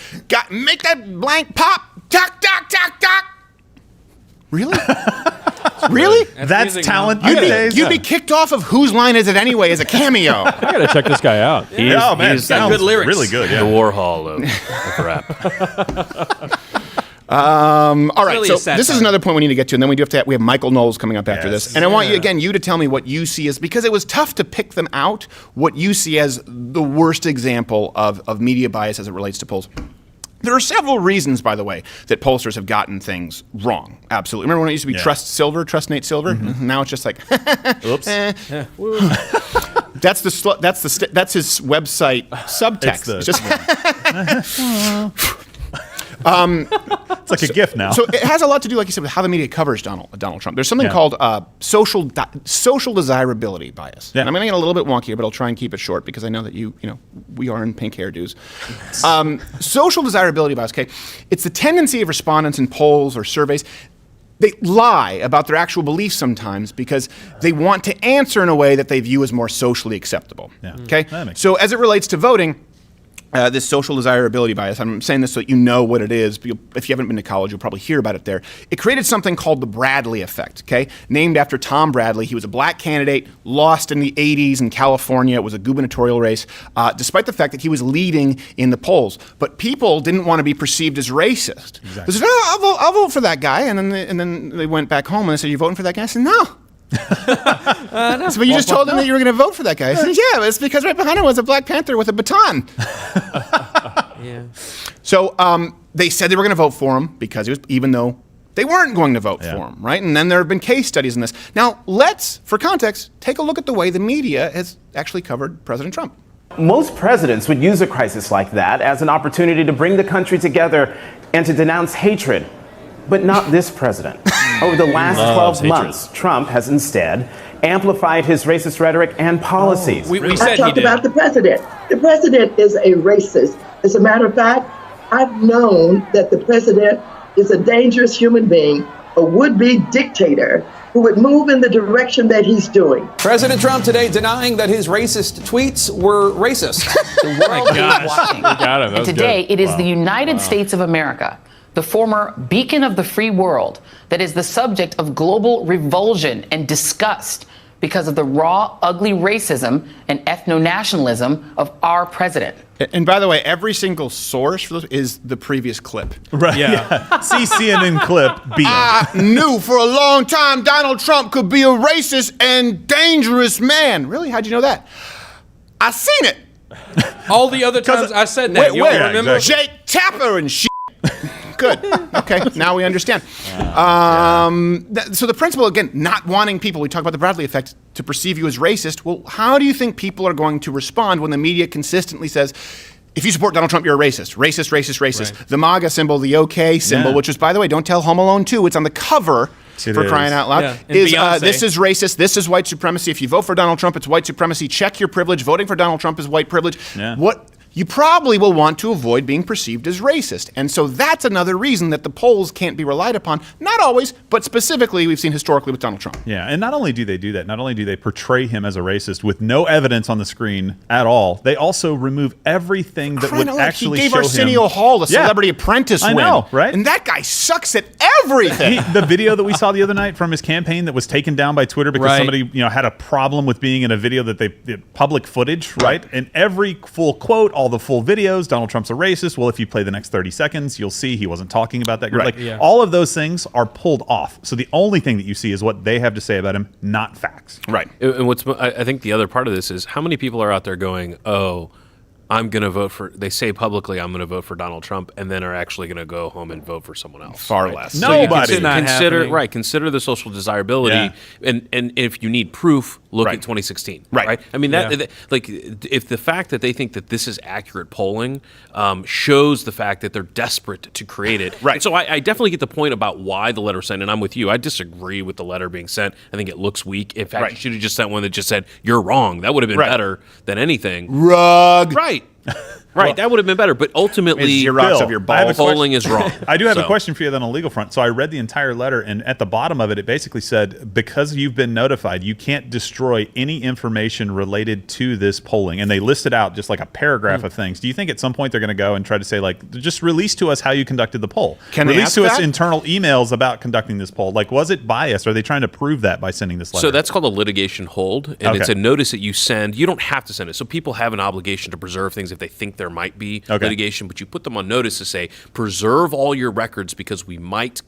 make that blank pop, tack, tack, tack, tack. Really? Really? That's talent. You'd be kicked off of Whose Line Is It Anyway as a cameo. I gotta check this guy out. He's got good lyrics. Really good. Yeah. The Warhol of rap. All right, really so this is another point we need to get to, and then we have Michael Knowles coming up after this. And I want you to tell me what you see as, because it was tough to pick them out, what you see as the worst example of media bias as it relates to polls. There are several reasons, by the way, that pollsters have gotten things wrong. Absolutely. Remember when it used to be Trust Nate Silver? Mm-hmm. Now it's just like, oops. That's his website subtext. It's like a GIF now. So it has a lot to do, like you said, with how the media covers Donald Trump. There's something called social desirability bias. Yeah. And I'm going to get a little bit wonky here, but I'll try and keep it short because I know that we are in pink hairdos. Social desirability bias. Okay, it's the tendency of respondents in polls or surveys. They lie about their actual beliefs sometimes because they want to answer in a way that they view as more socially acceptable. Yeah. Okay, so as it relates to voting. This social desirability bias, I'm saying this so that you know what it is. If you haven't been to college, you'll probably hear about it there. It created something called the Bradley effect, okay? Named after Tom Bradley. He was a black candidate, lost in the 80s in California. It was a gubernatorial race, despite the fact that he was leading in the polls. But people didn't want to be perceived as racist. Exactly. They said, I'll vote for that guy. And then they went back home and they said, you voting for that guy? I said, no. No. So, but you just told him that you were going to vote for that guy. I said, yeah, it's because right behind him was a Black Panther with a baton. So they said they were going to vote for him because he was, even though they weren't going to vote for him, right? And then there have been case studies in this. Now, let's, for context, take a look at the way the media has actually covered President Trump. Most presidents would use a crisis like that as an opportunity to bring the country together and to denounce hatred. But not this president. Over the last 12 months, Trump has instead amplified his racist rhetoric and policies. We said I talked about the president. The president is a racist. As a matter of fact, I've known that the president is a dangerous human being, a would-be dictator who would move in the direction that he's doing. President Trump today denying that his racist tweets were racist. The world is watching. And today, it is the United States of America, the former beacon of the free world, that is the subject of global revulsion and disgust because of the raw, ugly racism and ethno-nationalism of our president. And by the way, every single source for this is the previous clip. Right. Yeah. See CNN clip B. I knew for a long time Donald Trump could be a racist and dangerous man. Really? How'd you know that? I seen it. All the other times I said that. You don't remember? Exactly. Jake Tapper and shit. Good. Okay, now we understand. So the principle, again, not wanting people, we talk about the Bradley effect, to perceive you as racist. Well, how do you think people are going to respond when the media consistently says, if you support Donald Trump, you're a racist. Racist, racist, racist. Right. The MAGA symbol, the OK symbol, which is, by the way, don't tell Home Alone 2, it's on the cover. For crying out loud, is this is racist, this is white supremacy. If you vote for Donald Trump, it's white supremacy. Check your privilege. Voting for Donald Trump is white privilege. Yeah. you probably will want to avoid being perceived as racist. And so that's another reason that the polls can't be relied upon. Not always, but specifically we've seen historically with Donald Trump. Yeah, and not only do they do that, not only do they portray him as a racist with no evidence on the screen at all, they also remove everything that would actually show him. He gave Arsenio Hall the Celebrity Apprentice win. I know, right? And that guy sucks at everything. The video that we saw the other night from his campaign that was taken down by Twitter because somebody had a problem with being in a video that they public footage, right? And every full quote, all the full videos, Donald Trump's a racist. Well, if you play the next 30 seconds, you'll see he wasn't talking about that group. All of those things are pulled off. So the only thing that you see is what they have to say about him, not facts. Right. And I think the other part of this is how many people are out there going, oh, I'm going to vote for, they say publicly, I'm going to vote for Donald Trump, and then are actually going to go home and vote for someone else. Far less. Nobody. So consider the social desirability, and if you need proof, look at 2016. Right. I mean, if the fact that they think that this is accurate polling shows the fact that they're desperate to create it. Right. And so I definitely get the point about why the letter was sent, and I'm with you. I disagree with the letter being sent. I think it looks weak. In fact, you should have just sent one that just said, you're wrong. That would have been better than anything. Rug. Right. Right, that would have been better, but ultimately, polling is wrong. I do have a question for you then on the legal front. So I read the entire letter, and at the bottom of it, it basically said, because you've been notified, you can't destroy any information related to this polling. And they listed out just like a paragraph of things. Do you think at some point they're going to go and try to say, like, just release to us how you conducted the poll? Release to us internal emails about conducting this poll. Like, was it biased? Are they trying to prove that by sending this letter? So that's called a litigation hold, and it's a notice that you send. You don't have to send it. So people have an obligation to preserve things if they think there might be litigation, but you put them on notice to say, preserve all your records because we might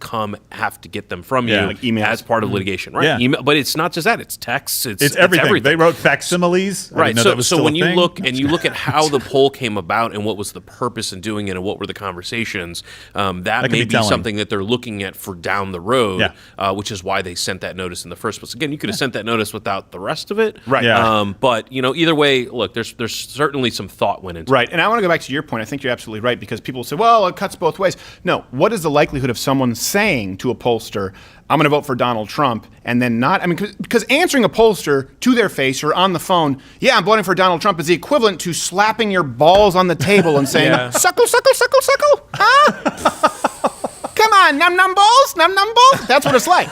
have to get them from you like as part of litigation, right? Yeah. Email, but it's not just that; it's texts, it's everything. They wrote facsimiles, right? So when you look at how the poll came about and what was the purpose in doing it and what were the conversations, that may be something that they're looking at for down the road, which is why they sent that notice in the first place. Again, you could have sent that notice without the rest of it, right? But either way, look, there's certainly some thought went into it. Right, and I want to go back to your point. I think you're absolutely right because people say, well, it cuts both ways. No, what is the likelihood of someone saying to a pollster, I'm going to vote for Donald Trump, and then not? I mean, because answering a pollster to their face or on the phone, yeah, I'm voting for Donald Trump, is the equivalent to slapping your balls on the table and saying, suckle, suckle, suckle, suckle, huh? Come on, num num balls, num num balls. That's what it's like.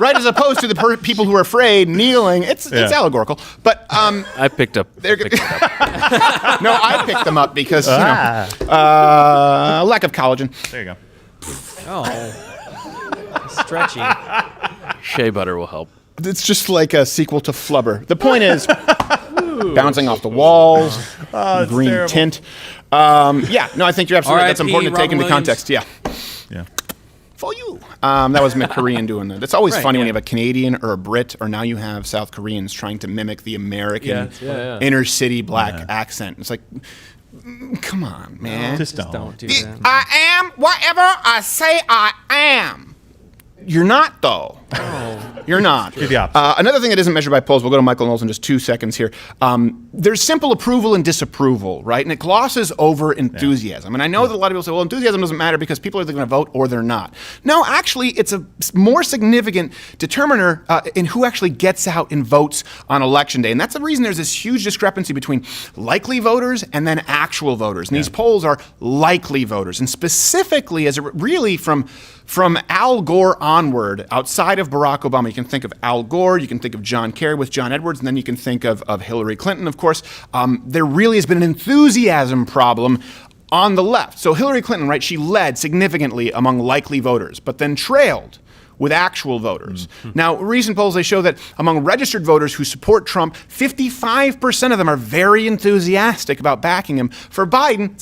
Right, as opposed to the people who are afraid kneeling. It's allegorical, but I picked up. No, I picked them up because lack of collagen. There you go. Oh, stretchy. Shea butter will help. It's just like a sequel to Flubber. The point is, bouncing off the walls, green tint. I think you're absolutely right. That's important to take into context. Yeah. For you. That was McKorean doing that. It's always funny when you have a Canadian or a Brit, or now you have South Koreans trying to mimic the American inner city black accent. It's like, come on, man. Just don't do that. I am whatever I say I am. You're not, though. You're not. You're the opposite. Another thing that isn't measured by polls, we'll go to Michael Knowles in just 2 seconds here. There's simple approval and disapproval, right? And it glosses over enthusiasm. And I know that a lot of people say, well, enthusiasm doesn't matter because people are either going to vote or they're not. No, actually, it's a more significant determiner in who actually gets out and votes on Election Day. And that's the reason there's this huge discrepancy between likely voters and then actual voters. And these polls are likely voters. And specifically, as it really from Al Gore onward, outside of Barack Obama, you can think of Al Gore, you can think of John Kerry with John Edwards, and then you can think of Hillary Clinton, of course. There really has been an enthusiasm problem on the left. So Hillary Clinton, right, she led significantly among likely voters, but then trailed with actual voters. Now, recent polls, they show that among registered voters who support Trump, 55% of them are very enthusiastic about backing him. For Biden,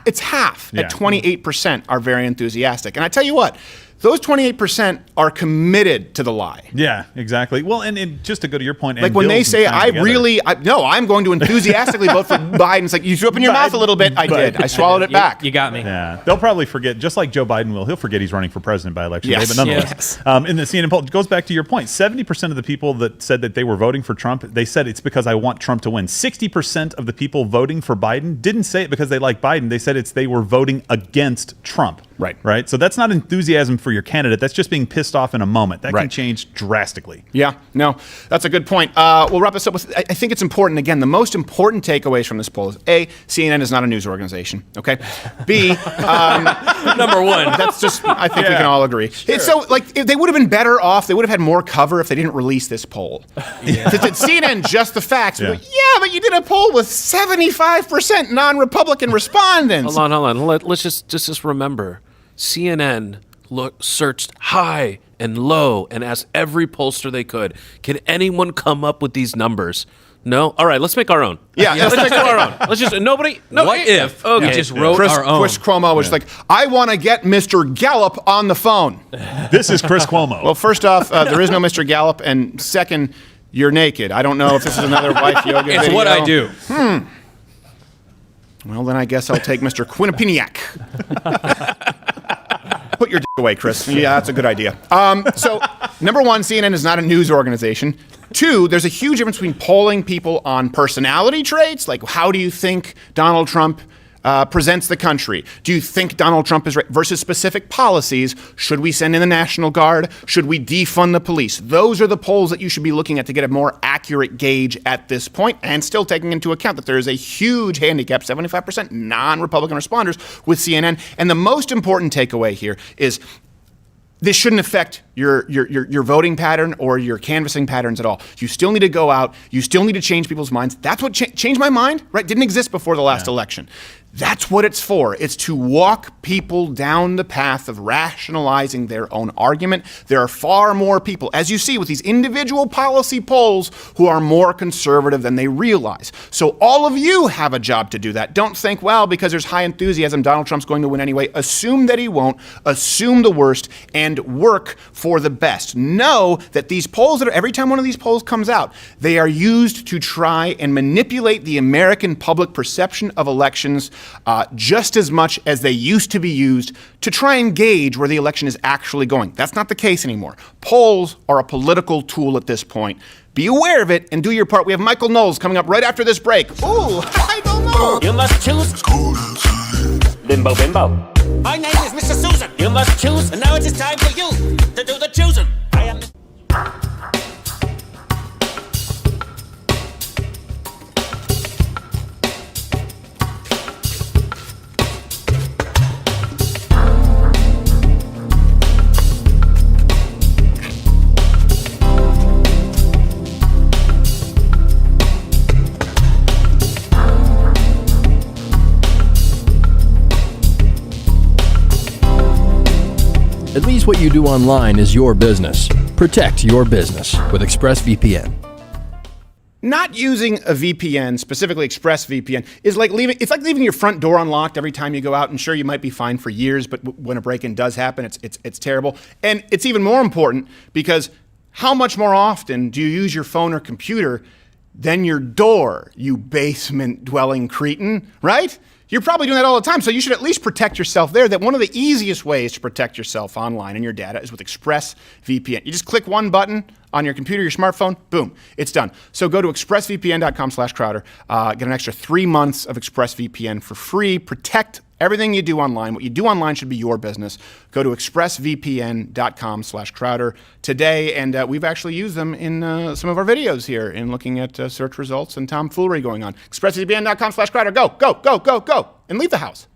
it's half at 28% are very enthusiastic. And I tell you what, those 28% are committed to the lie. Yeah, exactly. Well, and just to go to your point, like when they say, I'm going to enthusiastically vote for Biden. It's like, you threw up in your mouth a little bit. I did. I swallowed it back. You got me. Yeah. They'll probably forget, just like Joe Biden will. He'll forget he's running for president by election day, but nonetheless. In the CNN poll, it goes back to your point. 70% of the people that said that they were voting for Trump, they said it's because I want Trump to win. 60% of the people voting for Biden didn't say it because they like Biden. They said they were voting against Trump. Right. Right? So that's not enthusiasm for for your candidate. That's just being pissed off in a moment. That can change drastically. Yeah, no, that's a good point. We'll wrap this up with, I think it's important, again, the most important takeaways from this poll is A, CNN is not a news organization, okay? B, number one. That's just, I think we can all agree. Sure. So, like, they would have been better off, they would have had more cover if they didn't release this poll. Did CNN just the facts? Yeah, but you did a poll with 75% non-Republican respondents. Hold on. Let's just remember, CNN searched high and low and asked every pollster they could, can anyone come up with these numbers? No? All right, let's make our own. Yeah, let's make our own. Let's just, nobody? No, what if we just wrote our own? Chris Cuomo was like, I want to get Mr. Gallup on the phone. This is Chris Cuomo. Well, first off, there is no Mr. Gallup, and second, you're naked. I don't know if this is another wife yoga video. It's what I do. Well, then I guess I'll take Mr. Quinnipiac. Put your dick away, Chris. Yeah, that's a good idea. So, number one, CNN is not a news organization. Two, there's a huge difference between polling people on personality traits, like how do you think Donald Trump presents the country? Do you think Donald Trump is right? Versus specific policies. Should we send in the National Guard? Should we defund the police? Those are the polls that you should be looking at to get a more accurate gauge at this point, and still taking into account that there is a huge handicap, 75% non-Republican responders with CNN. And the most important takeaway here is this shouldn't affect your voting pattern or your canvassing patterns at all. You still need to go out. You still need to change people's minds. That's what changed my mind, right? Didn't exist before the last election. That's what it's for. It's to walk people down the path of rationalizing their own argument. There are far more people, as you see with these individual policy polls, who are more conservative than they realize. So all of you have a job to do that. Don't think, well, because there's high enthusiasm, Donald Trump's going to win anyway. Assume that he won't. Assume the worst and work for the best. Know that these polls, every time one of these polls comes out, they are used to try and manipulate the American public perception of elections just as much as they used to be used to try and gauge where the election is actually going. That's not the case anymore. Polls are a political tool at this point. Be aware of it and do your part. We have Michael Knowles coming up right after this break. Ooh, Michael Knowles! You must choose. Bimbo, bimbo. My name is Mr. Susan. You must choose, and now it is time for you to do the choosing. I am At least what you do online is your business. Protect your business with ExpressVPN. Not using a VPN, specifically ExpressVPN, is like leaving your front door unlocked every time you go out. And sure, you might be fine for years, but when a break-in does happen, it's terrible. And it's even more important because how much more often do you use your phone or computer than your door, you basement-dwelling cretin, right? You're probably doing that all the time, so you should at least protect yourself there. That one of the easiest ways to protect yourself online and your data is with ExpressVPN. You just click one button on your computer, your smartphone, boom, it's done. So go to expressvpn.com/Crowder, get an extra 3 months of ExpressVPN for free. Protect everything you do online. What you do online should be your business. Go to expressvpn.com/Crowder today, and we've actually used them in some of our videos here in looking at search results and tomfoolery going on. expressvpn.com/Crowder. Go, go, go, go, go, and leave the house.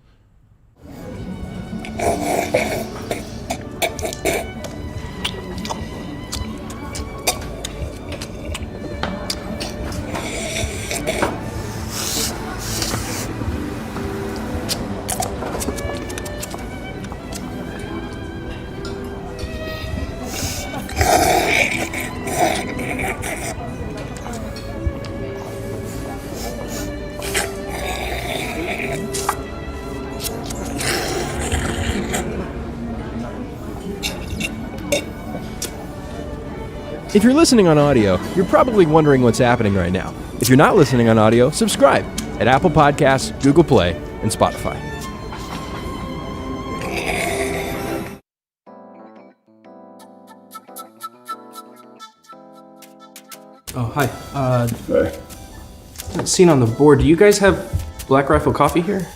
If you're listening on audio, you're probably wondering what's happening right now. If you're not listening on audio, subscribe at Apple Podcasts, Google Play, and Spotify. Oh, hi. Seen on the board, do you guys have Black Rifle coffee here?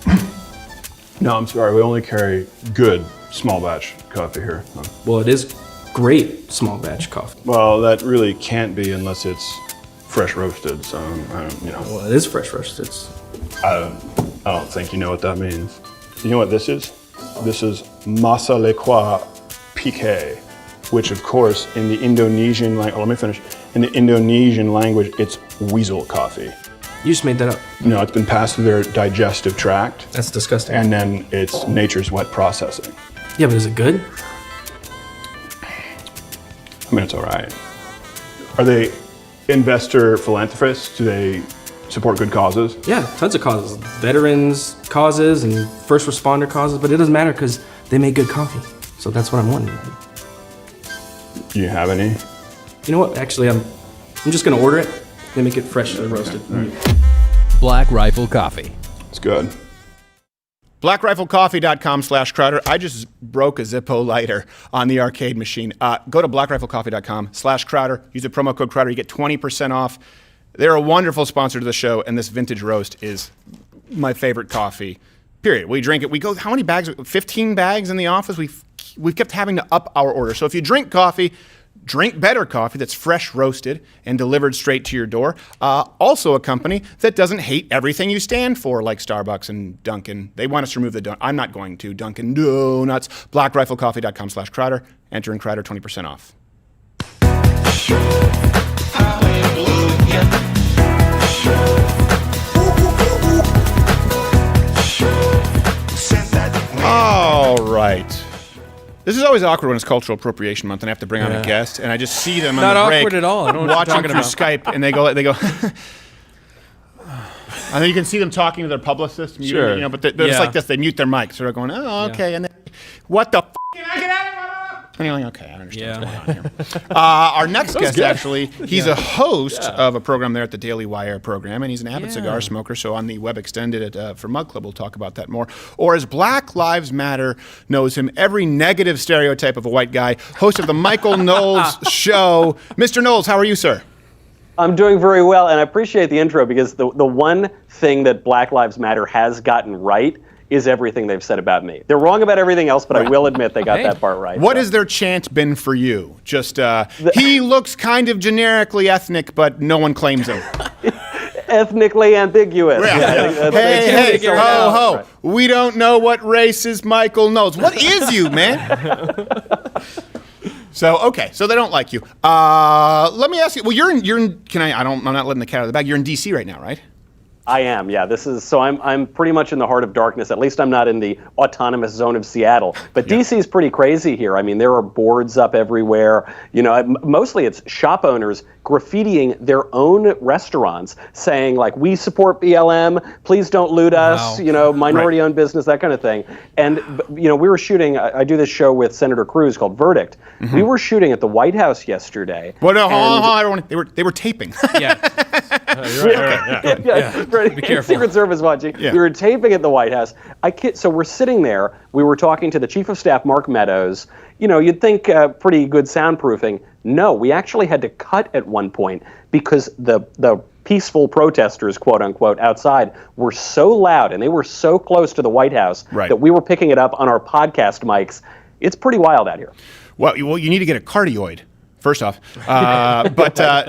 No, I'm sorry. We only carry good small batch coffee here. Well, it is great small batch coffee. Well, that really can't be unless it's fresh roasted. So, Well, it is fresh roasted. I don't think you know what that means. You know what this is? This is masa lekwa pique, which of course in the Indonesian language, let me finish. In the Indonesian language, it's weasel coffee. You just made that up. No, it's been passed through their digestive tract. That's disgusting. And then it's nature's wet processing. Yeah, but is it good? I mean, it's all right. Are they investor philanthropists? Do they support good causes? Yeah, tons of causes. Veterans causes and first responder causes, but it doesn't matter because they make good coffee. So that's what I'm wondering. Do you have any? You know what? Actually, I'm just gonna order it. They make it freshly roasted. Right. Black Rifle Coffee. It's good. BlackRifleCoffee.com/Crowder. I just broke a Zippo lighter on the arcade machine. Go to BlackRifleCoffee.com/Crowder. Use the promo code Crowder. You get 20% off. They're a wonderful sponsor to the show, and this vintage roast is my favorite coffee. Period. We drink it. We go, how many bags? 15 bags in the office. We've kept having to up our order. So if you drink coffee, drink better coffee that's fresh roasted and delivered straight to your door. Also a company that doesn't hate everything you stand for, like Starbucks and Dunkin'. They want us to remove the I'm not going to. Dunkin' Donuts. BlackRifleCoffee.com/Crowder. Enter in Crowder, 20% off. All right. This is always awkward when it's Cultural Appropriation Month and I have to bring on a guest, and I just see them on Not the break awkward at all. I don't know what you're watching talking through about. Skype, and they go. And then you can see them talking to their publicist, muting, Sure. you know, but they're just like this. They mute their mics. So they're going, oh, okay. And then, what the f***? And you're like, okay, I understand what's going on here. Our next guest, actually, he's a host of a program there at the Daily Wire program, and he's an avid cigar smoker. So on the web extended for Mug Club, we'll talk about that more. Or as Black Lives Matter knows him, every negative stereotype of a white guy, host of the Michael Knowles Show. Mr. Knowles, how are you, sir? I'm doing very well, and I appreciate the intro because the one thing that Black Lives Matter has gotten right is everything they've said about me. They're wrong about everything else, but I will admit they got that part right. What has their chant been for you? Just, he looks kind of generically ethnic, but no one claims him. Ethnically ambiguous. Yeah. Hey, ho, ho. Right. We don't know what race is Michael Knowles. What is you, man? So, okay, so they don't like you. Let me ask you, well, you're in, I'm not letting the cat out of the bag. You're in D.C. right now, right? I am, yeah. I'm pretty much in the heart of darkness. At least I'm not in the autonomous zone of Seattle. But DC is pretty crazy here. I mean, there are boards up everywhere. You know, mostly it's shop owners graffitiing their own restaurants, saying like, "We support BLM. Please don't loot us." You know, minority-owned business, that kind of thing. And you know, we were shooting. I do this show with Senator Cruz called Verdict. Mm-hmm. We were shooting at the White House yesterday. Well, no, I don't want to. They were taping. You're right. Be careful. Secret Service watching. Yeah. We were taping at the White House. So we're sitting there. We were talking to the Chief of Staff, Mark Meadows. You know, you'd think pretty good soundproofing. No, we actually had to cut at one point because the peaceful protesters, quote unquote, outside were so loud and they were so close to the White House that we were picking it up on our podcast mics. It's pretty wild out here. Well, you need to get a cardioid. First off,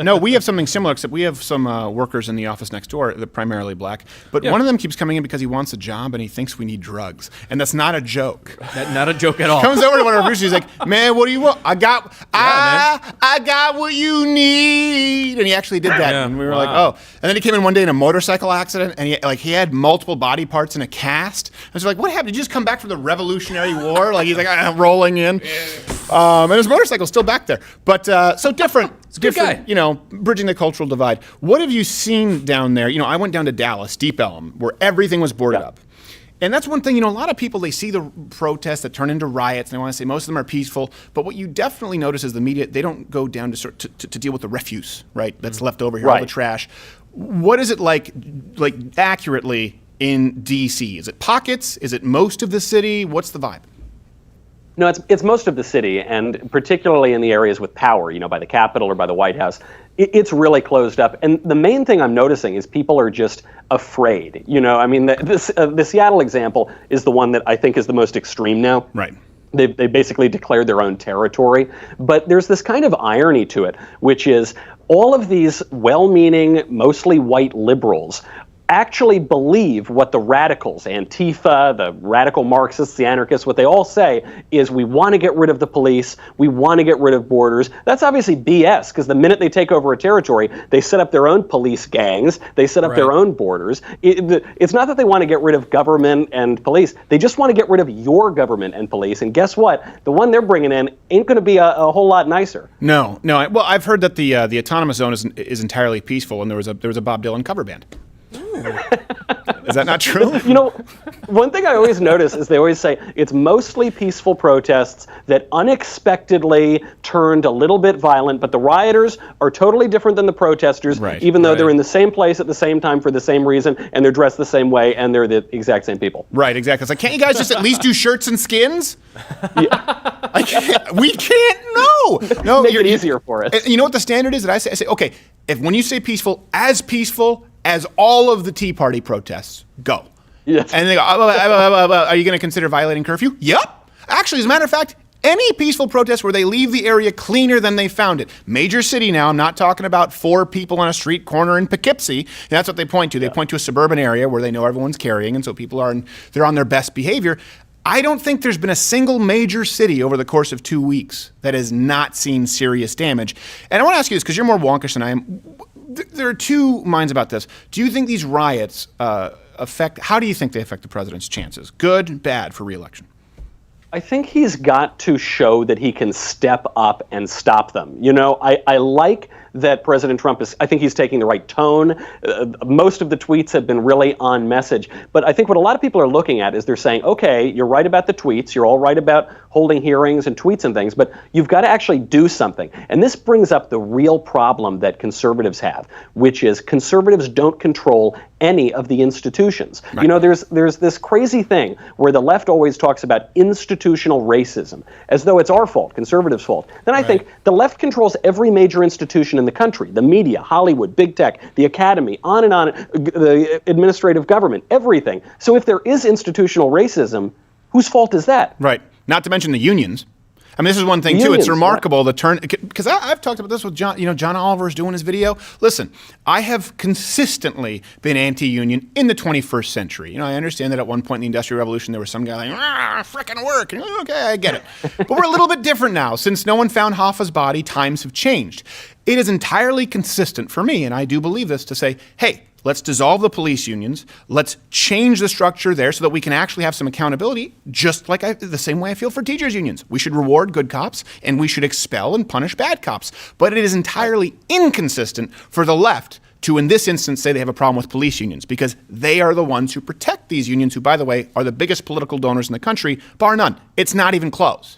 no, we have something similar, except we have some workers in the office next door that are primarily black. But one of them keeps coming in because he wants a job and he thinks we need drugs. And that's not a joke. Not a joke at all. Comes over to one of our producers, he's like, "Man, what do you want? I got what you need." And he actually did that. And we were like, oh. And then he came in one day in a motorcycle accident, and he had multiple body parts in a cast. I was like, what happened? Did you just come back from the Revolutionary War? Like, he's like, rolling in. And his motorcycle's still back there. But so different, guy. You know, bridging the cultural divide. What have you seen down there? You know, I went down to Dallas, Deep Ellum, where everything was boarded up. And that's one thing, you know, a lot of people, they see the protests that turn into riots, and they want to say most of them are peaceful. But what you definitely notice is the media, they don't go down to deal with the refuse, right, that's left over here, all the trash. What is it like accurately in D.C.? Is it pockets? Is it most of the city? What's the vibe? No, it's most of the city, and particularly in the areas with power, by the Capitol or by the White House, it's really closed up. And the main thing I'm noticing is people are just afraid. The Seattle example is the one that I think is the most extreme now. Right. They basically declared their own territory. But there's this kind of irony to it, which is all of these well-meaning, mostly white liberals actually believe what the radicals, Antifa, the radical Marxists, the anarchists, what they all say is we want to get rid of the police, we want to get rid of borders. That's obviously BS, because the minute they take over a territory, they set up their own police gangs, they set up their own borders. It's not that they want to get rid of government and police, they just want to get rid of your government and police, and guess what? The one they're bringing in ain't going to be a whole lot nicer. No. Well, I've heard that the autonomous zone is entirely peaceful, and there was a Bob Dylan cover band. Is that not true? One thing I always notice is they always say it's mostly peaceful protests that unexpectedly turned a little bit violent, but the rioters are totally different than the protesters, even though they're in the same place at the same time for the same reason, and they're dressed the same way, and they're the exact same people. Right, exactly. It's like, can't you guys just at least do shirts and skins? We can't. No, Make it easier for us. You know what the standard is that I say, okay, when you say peaceful as all of the Tea Party protests, go. Yes. And they go, are you going to consider violating curfew? Yep. Actually, as a matter of fact, any peaceful protest where they leave the area cleaner than they found it. Major city now, I'm not talking about 4 people on a street corner in Poughkeepsie. That's what they point to. They point to a suburban area where they know everyone's carrying, and so people they're on their best behavior. I don't think there's been a single major city over the course of 2 weeks that has not seen serious damage. And I want to ask you this, because you're more wonkish than I am. There are two minds about this. Do you think these riots how do you think they affect the president's chances? Good, bad for re-election? I think he's got to show that he can step up and stop them. I like that President Trump I think he's taking the right tone. Most of the tweets have been really on message. But I think what a lot of people are looking at is they're saying, okay, you're right about the tweets. You're all right about holding hearings and tweets and things, but you've got to actually do something. And this brings up the real problem that conservatives have, which is conservatives don't control any of the institutions. Right. There's this crazy thing where the left always talks about institutional racism, as though it's our fault, conservatives' fault. Then I think the left controls every major institution in the country, the media, Hollywood, big tech, the academy, on, the administrative government, everything. So if there is institutional racism, whose fault is that? Right. Not to mention the unions. I mean, this is one thing, too. It's remarkable the turn, because I've talked about this with John. John Oliver's doing his video. Listen, I have consistently been anti-union in the 21st century. I understand that at one point in the Industrial Revolution, there was some guy like, frickin' work. And, okay, I get it. But we're a little bit different now. Since no one found Hoffa's body, times have changed. It is entirely consistent for me, and I do believe this, to say, hey, let's dissolve the police unions. Let's change the structure there so that we can actually have some accountability, just like the same way I feel for teachers' unions. We should reward good cops, and we should expel and punish bad cops. But it is entirely inconsistent for the left to, in this instance, say they have a problem with police unions, because they are the ones who protect these unions, who, by the way, are the biggest political donors in the country, bar none. It's not even close.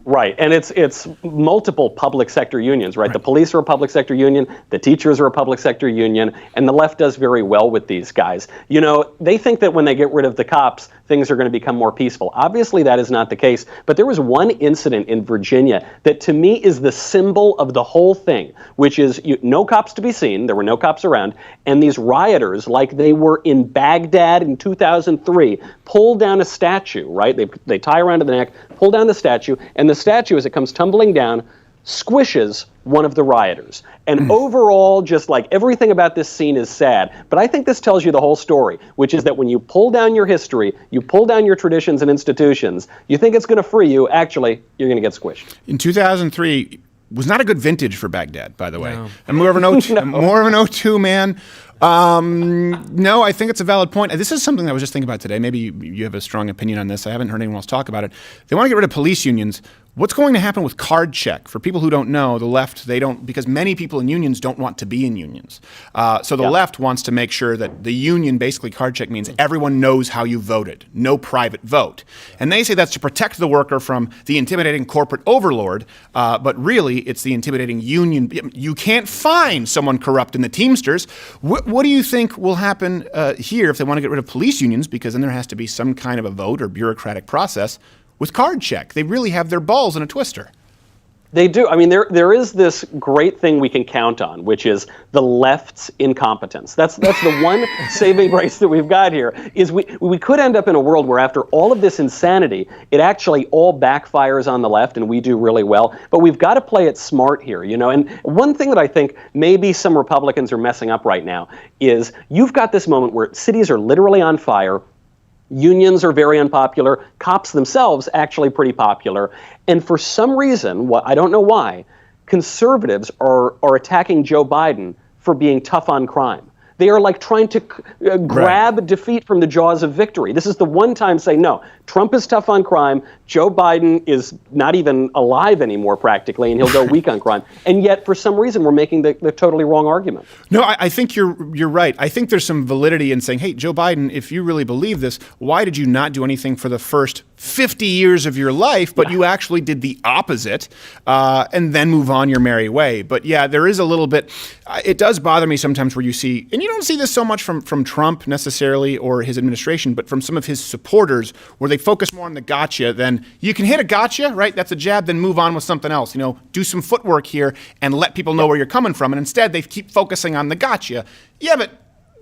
Right, and it's multiple public sector unions, right? The police are a public sector union, the teachers are a public sector union, and the left does very well with these guys. They think that when they get rid of the cops, things are going to become more peaceful. Obviously, that is not the case, but there was one incident in Virginia that to me is the symbol of the whole thing, which is no cops to be seen, there were no cops around, and these rioters, like they were in Baghdad in 2003, pull down a statue, right? They tie around to the neck, pull down the statue, and the statue, as it comes tumbling down, squishes one of the rioters. And overall, just like everything about this scene is sad, but I think this tells you the whole story, which is that when you pull down your history, you pull down your traditions and institutions, you think it's going to free you, actually, you're going to get squished. In 2003, was not a good vintage for Baghdad, by the way. No. I'm more of an 02, more of an 02 man. No, I think it's a valid point. This is something I was just thinking about today. Maybe you have a strong opinion on this. I haven't heard anyone else talk about it. They want to get rid of police unions. What's going to happen with card check? For people who don't know, the left, they don't, because many people in unions don't want to be in unions. So the left wants to make sure that the union, basically card check means everyone knows how you voted, no private vote. And they say that's to protect the worker from the intimidating corporate overlord, but really it's the intimidating union. You can't find someone corrupt in the Teamsters. What do you think will happen here if they want to get rid of police unions? Because then there has to be some kind of a vote or bureaucratic process with card check. They really have their balls in a twister. They do. I mean, there is this great thing we can count on, which is the left's incompetence. That's the one saving grace that we've got here, is we could end up in a world where after all of this insanity, it actually all backfires on the left and we do really well. But we've got to play it smart here, you know. And one thing that I think maybe some Republicans are messing up right now is you've got this moment where cities are literally on fire. Unions are very unpopular. Cops themselves actually pretty popular. And for some reason, I don't know why, conservatives are attacking Joe Biden for being tough on crime. They are like trying to grab defeat from the jaws of victory. This is the one time saying, no, Trump is tough on crime. Joe Biden is not even alive anymore practically, and he'll go weak on crime. And yet, for some reason, we're making the totally wrong argument. No, I think you're right. I think there's some validity in saying, hey, Joe Biden, if you really believe this, why did you not do anything for the first 50 years of your life, but you actually did the opposite, and then move on your merry way? But yeah, there is a little bit, it does bother me sometimes where you see, and you don't see this so much from Trump necessarily or his administration, but from some of his supporters where they focus more on the gotcha than you can hit a gotcha, right? That's a jab, then move on with something else. You know, do some footwork here and let people know where you're coming from. And instead they keep focusing on the gotcha. Yeah, but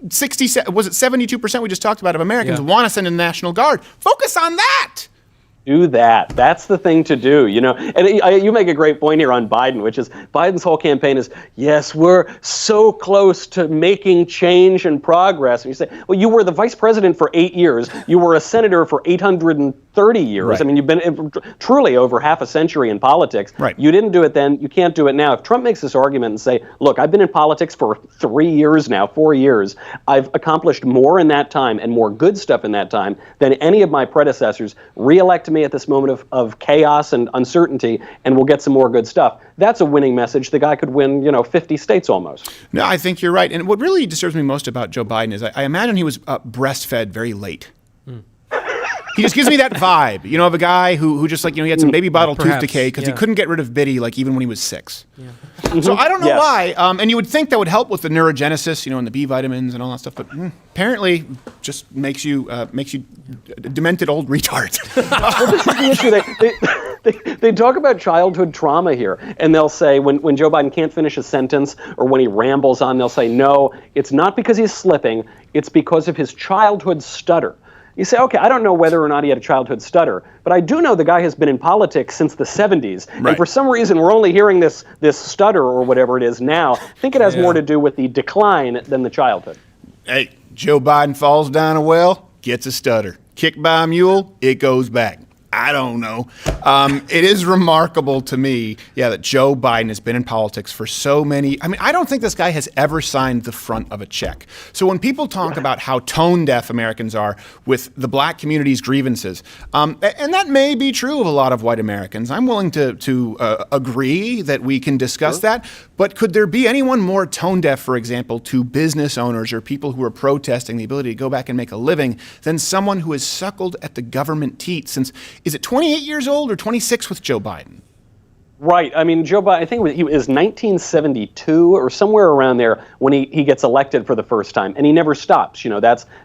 72% we just talked about of Americans want to send in the National Guard. Focus on that. Do that. That's the thing to do, you know. And you make a great point here on Biden, which is Biden's whole campaign is, yes, we're so close to making change and progress. And you say, well, you were the vice president for 8 years. You were a senator for 830 years. Right. I mean, you've been truly over half a century in politics. Right. You didn't do it then. You can't do it now. If Trump makes this argument and say, look, I've been in politics for 4 years. I've accomplished more in that time and more good stuff in that time than any of my predecessors. Re-elect me at this moment of chaos and uncertainty, and we'll get some more good stuff. That's a winning message. The guy could win, 50 states almost. No, I think you're right. And what really disturbs me most about Joe Biden is I imagine he was breastfed very late. He just gives me that vibe, of a guy who just he had some baby bottle tooth decay because he couldn't get rid of Biddy even when he was 6. Yeah. So I don't know why. And you would think that would help with the neurogenesis, and the B vitamins and all that stuff. But apparently, just makes you demented old retard. Well, this is the issue. They talk about childhood trauma here, and they'll say when Joe Biden can't finish a sentence or when he rambles on, they'll say, no, it's not because he's slipping, it's because of his childhood stutter. You say, okay, I don't know whether or not he had a childhood stutter, but I do know the guy has been in politics since the 70s. Right. And for some reason, we're only hearing this stutter or whatever it is now. I think it has more to do with the decline than the childhood. Hey, Joe Biden falls down a well, gets a stutter. Kicked by a mule, it goes back. I don't know. It is remarkable to me, that Joe Biden has been in politics for so many. I mean, I don't think this guy has ever signed the front of a check. So when people talk about how tone deaf Americans are with the black community's grievances, and that may be true of a lot of white Americans, I'm willing to agree that we can discuss that. But could there be anyone more tone deaf, for example, to business owners or people who are protesting the ability to go back and make a living than someone who has suckled at the government teat since, is it 28 years old or 26 with Joe Biden? Right. I mean, Joe Biden, I think he was 1972 or somewhere around there when he gets elected for the first time, and he never stops.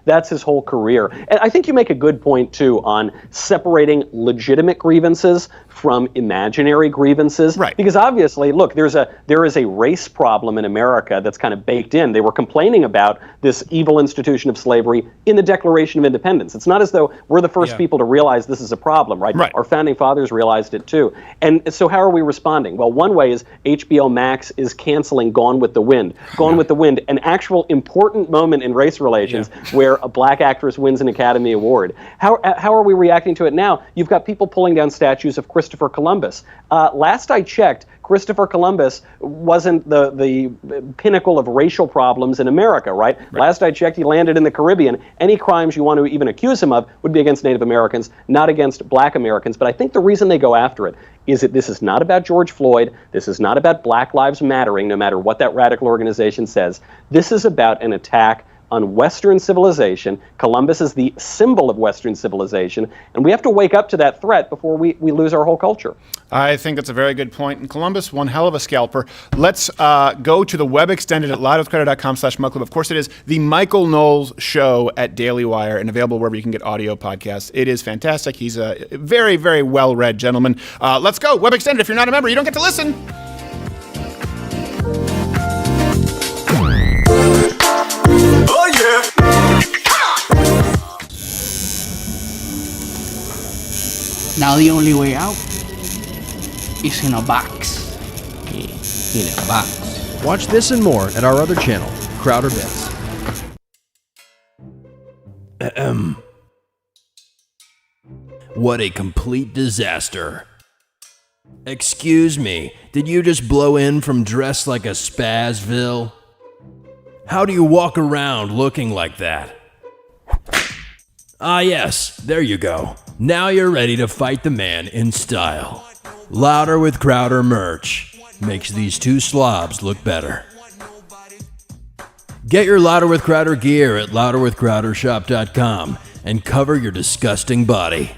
That's his whole career. And I think you make a good point, too, on separating legitimate grievances from imaginary grievances. Right. Because obviously, look, there is a race problem in America that's kind of baked in. They were complaining about this evil institution of slavery in the Declaration of Independence. It's not as though we're the first people to realize this is a problem, right? Our founding fathers realized it, too. And so how are we responding? Well, one way is HBO Max is canceling Gone with the Wind. Gone with the Wind, an actual important moment in race relations where a black actress wins an Academy Award. How are we reacting to it now? You've got people pulling down statues of Christopher Columbus. Last I checked, Christopher Columbus wasn't the pinnacle of racial problems in America, right? Last I checked, he landed in the Caribbean. Any crimes you want to even accuse him of would be against Native Americans, not against black Americans. But I think the reason they go after it is that this is not about George Floyd. This is not about Black Lives Mattering, no matter what that radical organization says. This is about an attack on Western civilization. Columbus is the symbol of Western civilization, and we have to wake up to that threat before we lose our whole culture. I think that's a very good point. And Columbus, one hell of a scalper. Let's go to the web extended at loudwithcrowder.com/mugclub. Of course, it is the Michael Knowles Show at Daily Wire and available wherever you can get audio podcasts. It is fantastic. He's a very, very well-read gentleman. Let's go. Web extended. If you're not a member, you don't get to listen. Oh, yeah. Now the only way out is in a box. In a box. Watch this and more at our other channel, Crowder Bits. What a complete disaster. Excuse me, did you just blow in from Dressed Like a Spazville? How do you walk around looking like that? Ah yes, there you go. Now you're ready to fight the man in style. Louder with Crowder merch makes these two slobs look better. Get your Louder with Crowder gear at louderwithcrowdershop.com and cover your disgusting body.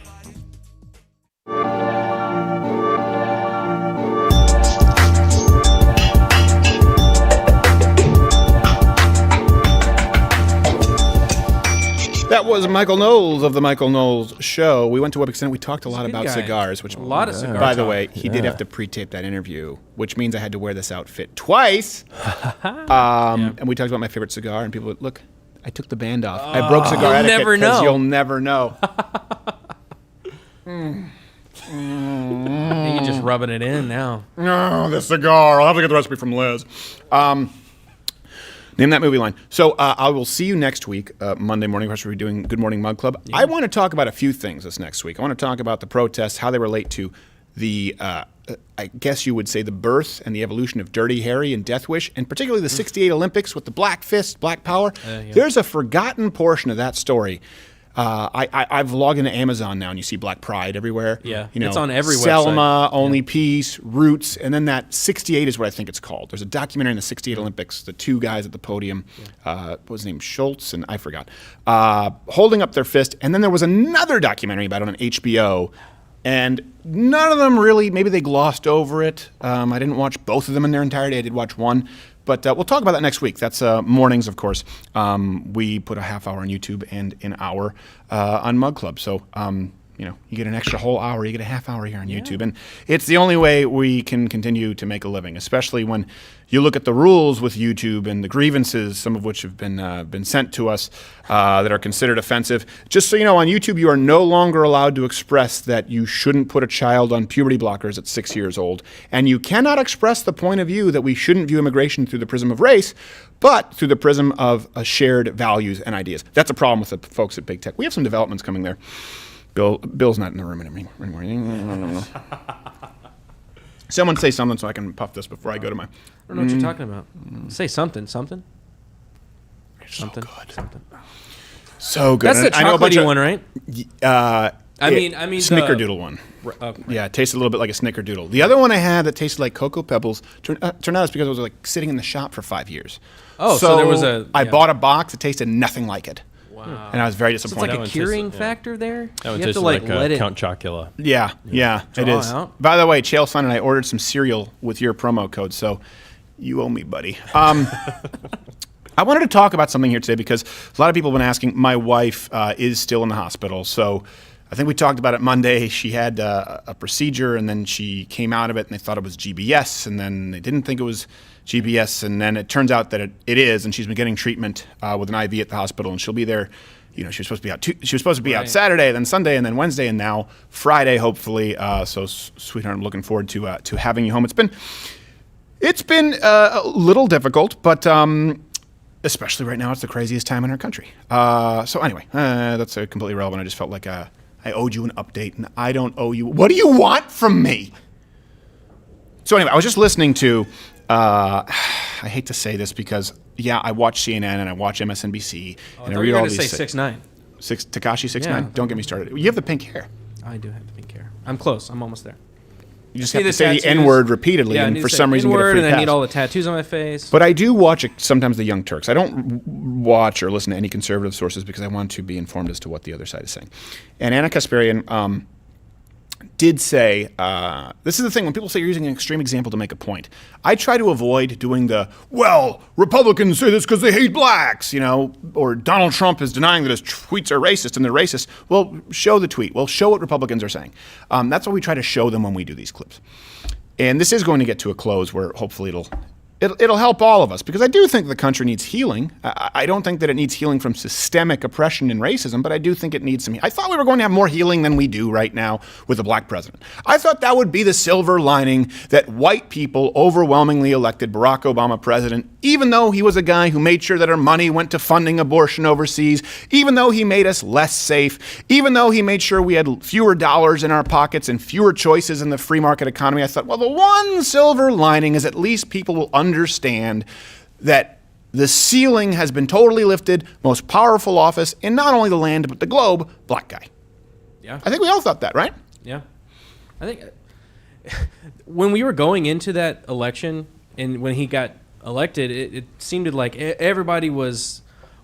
That was Michael Knowles of the Michael Knowles Show. We went to Web Extended. We talked a lot about cigars, which, a lot of cigars. By the way, he did have to pre-tape that interview, which means I had to wear this outfit twice. And we talked about my favorite cigar, and people would, look, I took the band off. I broke cigar etiquette because you'll never know. You're just rubbing it in now. No, the cigar. I'll have to get the recipe from Liz. Name that movie line. So I will see you next week, Monday morning. Of course, we're doing Good Morning Mug Club. Yeah. I want to talk about a few things this next week. I want to talk about the protests, how they relate to the, I guess you would say, the birth and the evolution of Dirty Harry and Death Wish, and particularly the 68 Olympics with the Black Fist, Black Power. Yeah. There's a forgotten portion of that story. I've logged into Amazon now, and you see Black Pride everywhere. Yeah, you know, it's on every Selma, website. Only Peace, Roots, and then that 68 is what I think it's called. There's a documentary in the 68 Olympics, the two guys at the podium, what was his name, Schultz, and I forgot, holding up their fist. And then there was another documentary about it on HBO, and none of them really, maybe they glossed over it. I didn't watch both of them in their entirety. I did watch one. But we'll talk about that next week. That's mornings, of course. We put a half hour on YouTube and an hour on Mug Club. So, you get an extra whole hour. You get a half hour here on YouTube. And it's the only way we can continue to make a living, especially when you look at the rules with YouTube and the grievances, some of which have been sent to us that are considered offensive. Just so you know, on YouTube, you are no longer allowed to express that you shouldn't put a child on puberty blockers at 6 years old. And you cannot express the point of view that we shouldn't view immigration through the prism of race, but through the prism of shared values and ideas. That's a problem with the folks at Big Tech. We have some developments coming there. Bill's not in the room anymore. No. Someone say something so I can puff this before I go to my... I don't know what you're talking about. Say something. Something. So good. So good. That's the chocolatey one, right? I mean Snickerdoodle one. Okay. Yeah, it tasted a little bit like a Snickerdoodle. The other one I had that tasted like Cocoa Pebbles turned out it's because I was like sitting in the shop for 5 years. Oh, so there was a... I bought a box. It tasted nothing like it. Wow. And I was very disappointed. So it's like a curing factor there? That one you have tasted to like let it Count Chocula. Yeah, it is. Out. By the way, Chael Son and I ordered some cereal with your promo code, so you owe me, buddy. I wanted to talk about something here today because a lot of people have been asking. My wife is still in the hospital, so I think we talked about it Monday. She had a procedure, and then she came out of it, and they thought it was GBS, and then they didn't think it was GBS, and then it turns out that it is, and she's been getting treatment with an IV at the hospital, and she'll be there. She was supposed to be out. She was supposed to be out Saturday, then Sunday, and then Wednesday, and now Friday, hopefully. So, sweetheart, I'm looking forward to having you home. It's been a little difficult, but especially right now, it's the craziest time in our country. So anyway, that's completely irrelevant. I just felt like I owed you an update, and I don't owe you. What do you want from me? So anyway, I was just listening to. I hate to say this because, I watch CNN and I watch MSNBC and I read all these. You're going to say 6ix9ine. Tekashi 6ix9ine. Don't get me started. You have the pink hair. I do have the pink hair. I'm close. I'm almost there. You just have to say the N-word repeatedly, and for some reason get a free and I pass. need all the tattoos on my face. But I do watch sometimes the Young Turks. I don't watch or listen to any conservative sources because I want to be informed as to what the other side is saying. And Anna Kasparian did say, this is the thing, when people say you're using an extreme example to make a point, I try to avoid doing well, Republicans say this because they hate blacks, or Donald Trump is denying that his tweets are racist and they're racist. Well, show the tweet. Well, show what Republicans are saying. That's what we try to show them when we do these clips. And this is going to get to a close where hopefully it'll help all of us, because I do think the country needs healing. I don't think that it needs healing from systemic oppression and racism, but I do think it needs some. I thought we were going to have more healing than we do right now with a black president. I thought that would be the silver lining, that white people overwhelmingly elected Barack Obama president, even though he was a guy who made sure that our money went to funding abortion overseas, even though he made us less safe, even though he made sure we had fewer dollars in our pockets and fewer choices in the free market economy. I thought, well, the one silver lining is at least people will understand that the ceiling has been totally lifted, most powerful office in not only the land but the globe, black guy. Yeah. I think we all thought that, right? Yeah. I think when we were going into that election and when he got elected, it seemed like everybody was,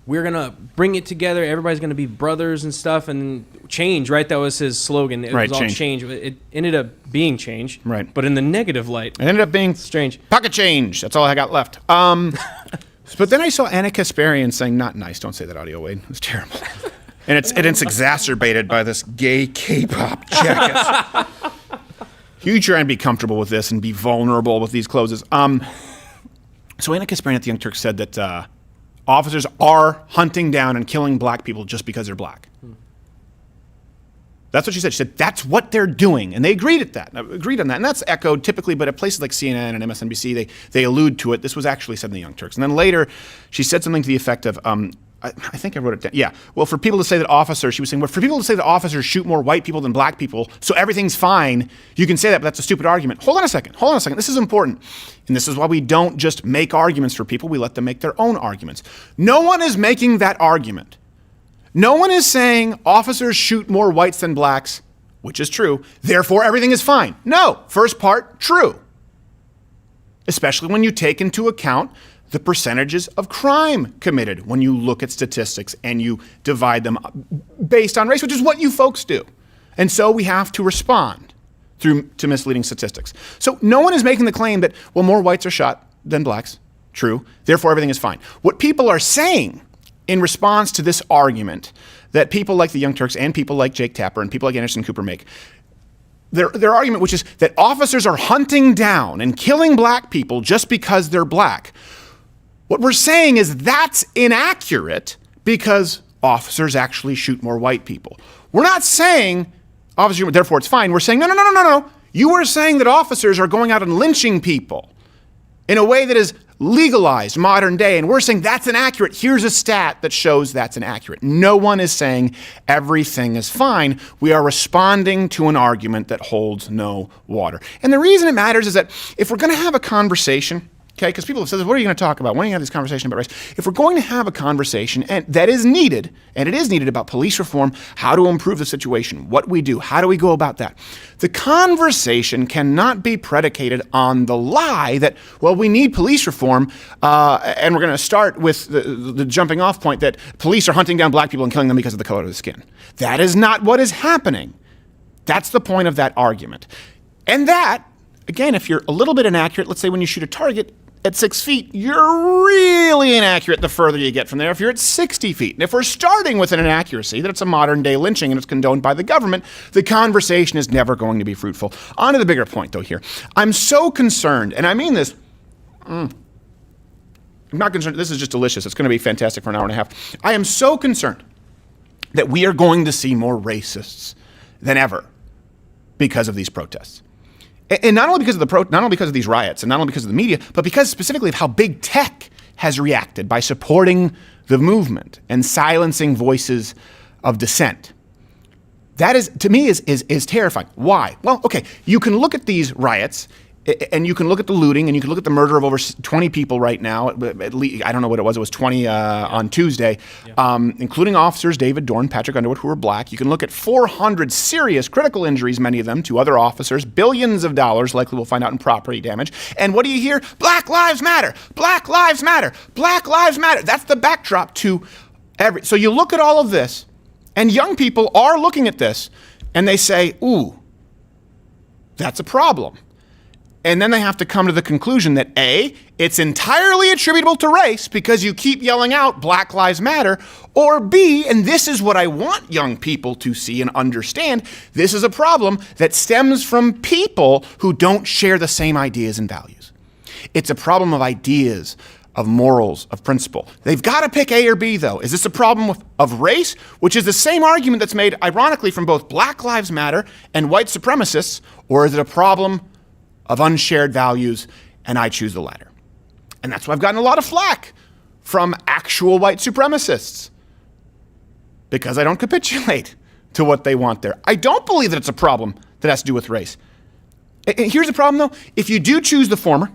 we're going to bring it together, everybody's going to be brothers and stuff, and change, right? That was his slogan. It was all change. It ended up being change. Right. But in the negative light. It ended up being strange. Pocket change. That's all I got left. But then I saw Anna Kasparian saying, not nice, don't say that, audio, Wade. It was terrible. And it's exacerbated by this gay K-pop jacket. You try and be comfortable with this and be vulnerable with these closes. So Anna Kasparian at the Young Turks said that officers are hunting down and killing black people just because they're black. That's what she said. She said that's what they're doing, and they agreed on that. And that's echoed typically, but at places like CNN and MSNBC, they allude to it. This was actually said in the Young Turks. And then later, she said something to the effect of, I think I wrote it down. Yeah. Well, for people to say that officers, she was saying, well, for people to say that officers shoot more white people than black people, so everything's fine, you can say that, but that's a stupid argument. Hold on a second. This is important. And this is why we don't just make arguments for people. We let them make their own arguments. No one is making that argument. No one is saying officers shoot more whites than blacks, which is true, therefore everything is fine. No. First part, true. Especially when you take into account the percentages of crime committed when you look at statistics and you divide them based on race, which is what you folks do. And so we have to respond to misleading statistics. So no one is making the claim that, well, more whites are shot than blacks. True. Therefore, everything is fine. What people are saying in response to this argument that people like the Young Turks and people like Jake Tapper and people like Anderson Cooper make, their argument, which is that officers are hunting down and killing black people just because they're black. What we're saying is that's inaccurate because officers actually shoot more white people. We're not saying, officers, therefore it's fine. We're saying, no. You are saying that officers are going out and lynching people in a way that is legalized, modern day, and we're saying that's inaccurate. Here's a stat that shows that's inaccurate. No one is saying everything is fine. We are responding to an argument that holds no water. And the reason it matters is that if we're going to have a conversation, okay, because people have said, what are you going to talk about? When are you going to have this conversation about race? If we're going to have a conversation, and that is needed, and it is needed about police reform, how to improve the situation, what we do, how do we go about that? The conversation cannot be predicated on the lie that, well, we need police reform, and we're going to start with the jumping off point that police are hunting down black people and killing them because of the color of the skin. That is not what is happening. That's the point of that argument. And that, again, if you're a little bit inaccurate, let's say when you shoot a target at 6 feet, you're really inaccurate the further you get from there if you're at 60 feet. And if we're starting with an inaccuracy that it's a modern day lynching and it's condoned by the government, the conversation is never going to be fruitful. On to the bigger point, though, here. I'm so concerned, and I mean this, I'm not concerned, this is just delicious. It's going to be fantastic for an hour and a half. I am so concerned that we are going to see more racists than ever because of these protests. And not only because of not only because of these riots, and not only because of the media, but because specifically of how big tech has reacted by supporting the movement and silencing voices of dissent. That is, to me, is terrifying. Why? Well, okay, you can look at these riots And you can look at the looting, and you can look at the murder of over 20 people right now. At least, I don't know what it was. It was 20 on Tuesday, including officers David Dorn, Patrick Underwood, who were black. You can look at 400 serious critical injuries, many of them, to other officers, billions of dollars, likely we'll find out in property damage. And what do you hear? Black Lives Matter! Black Lives Matter! Black Lives Matter! That's the backdrop to so you look at all of this, and young people are looking at this, and they say, ooh, that's a problem. And then they have to come to the conclusion that A, it's entirely attributable to race because you keep yelling out Black Lives Matter, or B, and this is what I want young people to see and understand, this is a problem that stems from people who don't share the same ideas and values. It's a problem of ideas, of morals, of principle. They've got to pick A or B, though. Is this a problem of race, which is the same argument that's made, ironically, from both Black Lives Matter and white supremacists, or is it a problem of unshared values, and I choose the latter? And that's why I've gotten a lot of flack from actual white supremacists, because I don't capitulate to what they want there. I don't believe that it's a problem that has to do with race. And here's the problem, though. If you do choose the former,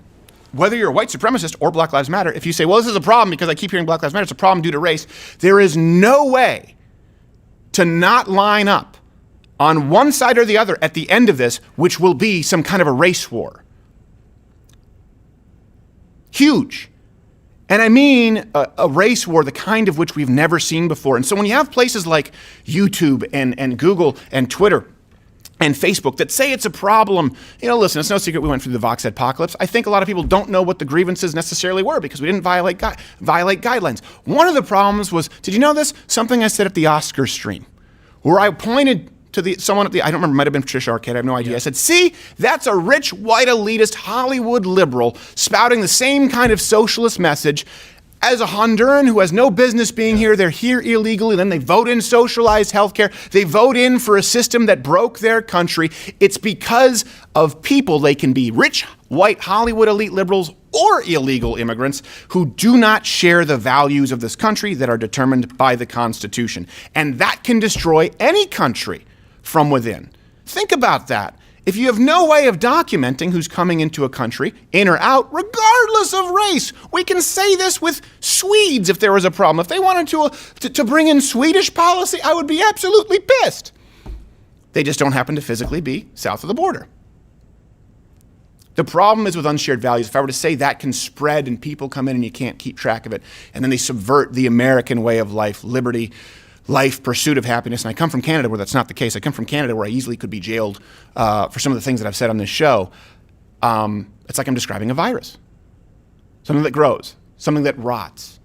whether you're a white supremacist or Black Lives Matter, if you say, well, this is a problem because I keep hearing Black Lives Matter, it's a problem due to race, there is no way to not line up on one side or the other at the end of this, which will be some kind of a race war. Huge. And I mean a race war, the kind of which we've never seen before. And so when you have places like YouTube and Google and Twitter and Facebook that say it's a problem, listen, it's no secret we went through the Vox apocalypse. I think a lot of people don't know what the grievances necessarily were because we didn't violate guidelines. One of the problems was, did you know this? Something I said at the Oscars stream, where I pointed to someone at I don't remember, it might have been Patricia Arquette, I have no idea. I said, see, that's a rich, white, elitist Hollywood liberal spouting the same kind of socialist message as a Honduran who has no business being here. They're here illegally, then they vote in socialized healthcare. They vote in for a system that broke their country. It's because of people, they can be rich, white, Hollywood elite liberals or illegal immigrants who do not share the values of this country that are determined by the Constitution. And that can destroy any country from within. Think about that. If you have no way of documenting who's coming into a country, in or out, regardless of race, we can say this with Swedes if there was a problem. If they wanted to bring in Swedish policy, I would be absolutely pissed. They just don't happen to physically be south of the border. The problem is with unshared values. If I were to say that can spread and people come in and you can't keep track of it, and then they subvert the American way of life, liberty, life, pursuit of happiness. And I come from Canada where that's not the case. I come from Canada where I easily could be jailed for some of the things that I've said on this show. It's like I'm describing a virus. Something that grows, something that rots.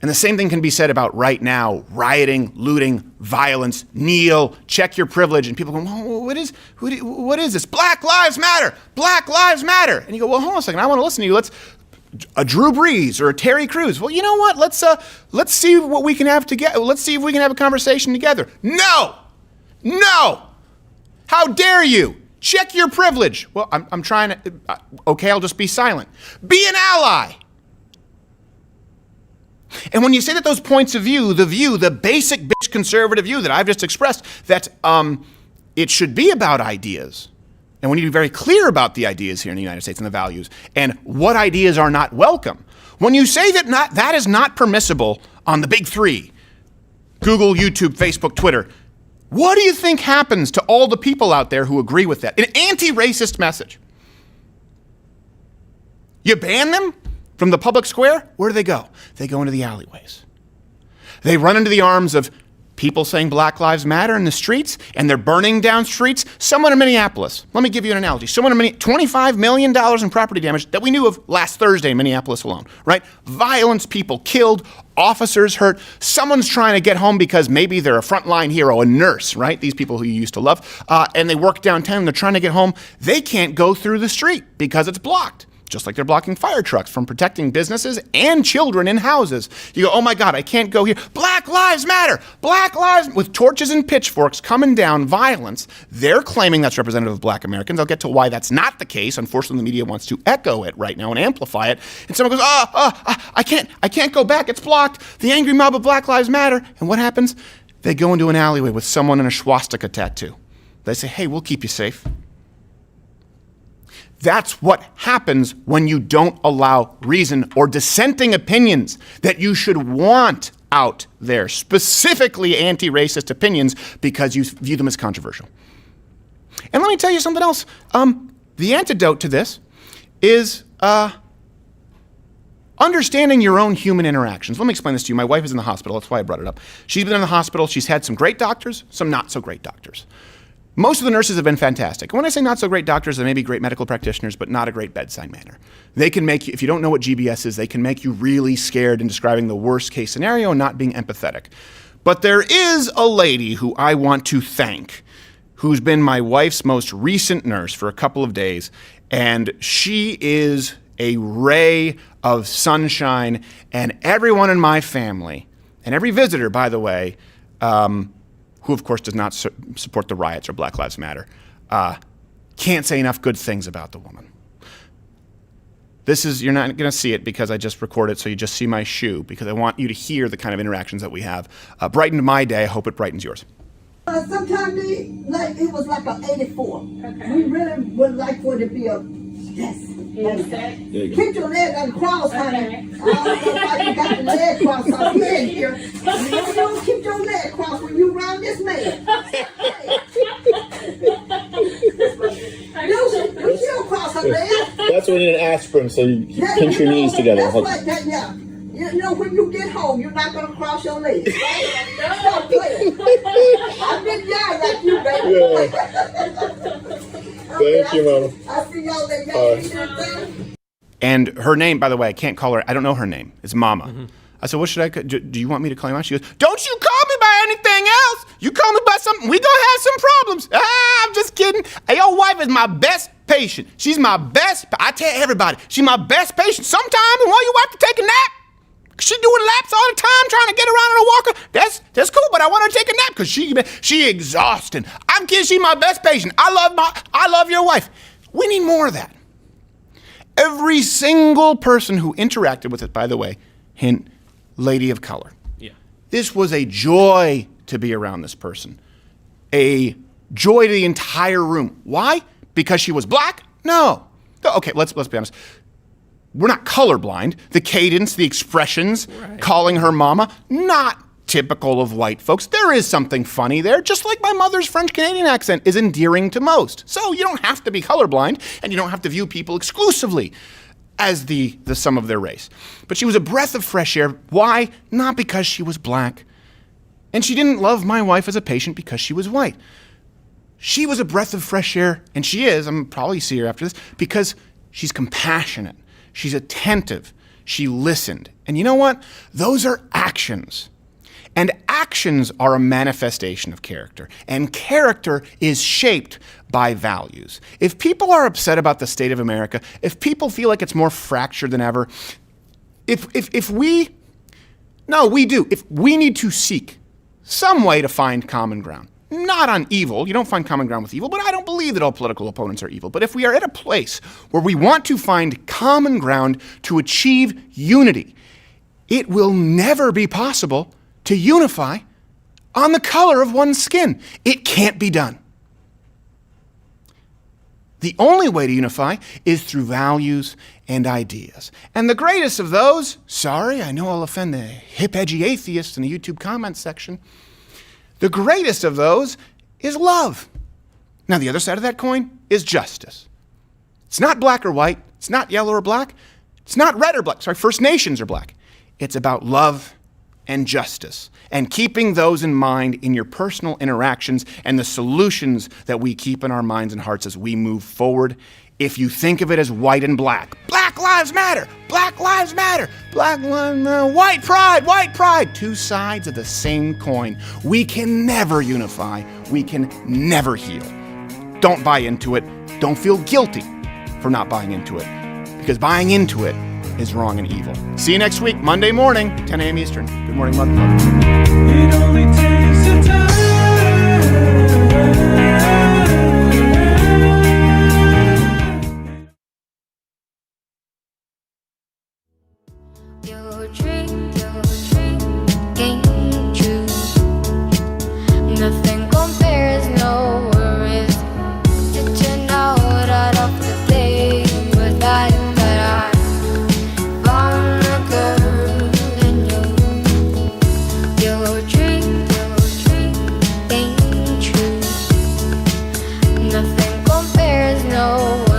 And the same thing can be said about right now, rioting, looting, violence, kneel, check your privilege. And people go, well, what is this? Black Lives Matter, Black Lives Matter. And you go, well, hold on a second, I want to listen to you. Let's a Drew Brees or a Terry Crews. Well, you know what? Let's see what we can have together. Let's see if we can have a conversation together. No! How dare you? Check your privilege. Well, I'm trying to, okay, I'll just be silent. Be an ally. And when you say that those points of view, the basic bitch conservative view that I've just expressed, that it should be about ideas. And we need to be very clear about the ideas here in the United States and the values and what ideas are not welcome. When you say that is not permissible on the big three, Google, YouTube, Facebook, Twitter, what do you think happens to all the people out there who agree with that? An anti-racist message. You ban them from the public square? Where do they go? They go into the alleyways. They run into the arms of people saying Black Lives Matter in the streets, and they're burning down streets. Someone in Minneapolis, let me give you an analogy. Someone in $25 million in property damage that we knew of last Thursday in Minneapolis alone, right? Violence, people killed, officers hurt. Someone's trying to get home because maybe they're a frontline hero, a nurse, right? These people who you used to love, and they work downtown, and they're trying to get home. They can't go through the street because it's blocked. Just like they're blocking fire trucks from protecting businesses and children in houses. You go, oh my God, I can't go here. Black Lives Matter, Black Lives, with torches and pitchforks coming down, violence. They're claiming that's representative of Black Americans. I'll get to why that's not the case. Unfortunately, the media wants to echo it right now and amplify it. And someone goes, I can't go back. It's blocked. The angry mob of Black Lives Matter. And what happens? They go into an alleyway with someone in a swastika tattoo. They say, hey, we'll keep you safe. That's what happens when you don't allow reason or dissenting opinions that you should want out there, specifically anti-racist opinions, because you view them as controversial. And let me tell you something else. The antidote to this is understanding your own human interactions. Let me explain this to you. My wife is in the hospital. That's why I brought it up. She's been in the hospital. She's had some great doctors, some not so great doctors. Most of the nurses have been fantastic. And when I say not so great doctors, they may be great medical practitioners, but not a great bedside manner. They can make you, if you don't know what GBS is, they can make you really scared in describing the worst case scenario and not being empathetic. But there is a lady who I want to thank, who's been my wife's most recent nurse for a couple of days, and she is a ray of sunshine, and everyone in my family, and every visitor, by the way, who of course does not support the riots or Black Lives Matter, can't say enough good things about the woman. This is, you're not going to see it because I just recorded it, so you just see my shoe, because I want you to hear the kind of interactions that we have. Brightened my day. I hope it brightens yours. Sometimes it was like an 84. Okay. We really would like for it to be a yes. Keep your leg uncrossed, honey. I don't know why you got the leg crossed up here. You don't keep your leg crossed when you run this man. You still cross her leg. That's when you need an aspirin, so you pinch your knees together. That's like that, yeah. You know, when you get home, you're not going to cross your legs, right? Stop playing. I've been young like you, baby. Yeah. Thank you, Mama. I see y'all that y'all. And her name, by the way, I can't call her. I don't know her name. It's Mama. Mm-hmm. I said, what should I, do you want me to call you Mama? She goes, don't you call me by anything else. You call me by something, we gonna have some problems. I'm just kidding. Hey, your wife is my best patient. She's my best, I tell everybody, she's my best patient. Sometimes when you have to take a nap, she doing laps all the time, trying to get around on a walker. That's cool, but I want her to take a nap because she exhausting. I'm kidding. She's my best patient. I love your wife. We need more of that. Every single person who interacted with it, by the way, hint, lady of color. Yeah. This was a joy to be around this person. A joy to the entire room. Why? Because she was black? No. Okay, let's be honest. We're not colorblind. The cadence, the expressions, right. Calling her mama, not typical of white folks. There is something funny there, just like my mother's French-Canadian accent is endearing to most. So you don't have to be colorblind, and you don't have to view people exclusively as the sum of their race. But she was a breath of fresh air. Why? Not because she was black. And she didn't love my wife as a patient because she was white. She was a breath of fresh air, and she is, I'm probably see her after this, because she's compassionate. She's attentive. She listened. And you know what? Those are actions. And actions are a manifestation of character. And character is shaped by values. If people are upset about the state of America, if people feel like it's more fractured than ever, if we need to seek some way to find common ground. Not on evil. You don't find common ground with evil, but I don't believe that all political opponents are evil. But if we are at a place where we want to find common ground to achieve unity, it will never be possible to unify on the color of one's skin. It can't be done. The only way to unify is through values and ideas. And the greatest of those, sorry, I know I'll offend the hip, edgy atheists in the YouTube comments section, the greatest of those is love. Now, the other side of that coin is justice. It's not black or white. It's not yellow or black. It's not red or black. Sorry, First Nations are black. It's about love and justice and keeping those in mind in your personal interactions and the solutions that we keep in our minds and hearts as we move forward. If you think of it as white and black, Black Lives Matter, Black Lives Matter, Black Lives Matter, white pride, two sides of the same coin. We can never unify. We can never heal. Don't buy into it. Don't feel guilty for not buying into it, because buying into it is wrong and evil. See you next week, Monday morning, 10 a.m. Eastern. Good morning, motherfucker. It only takes a time. Your dream came true. Nothing compares, no worries. To turn out of the day. know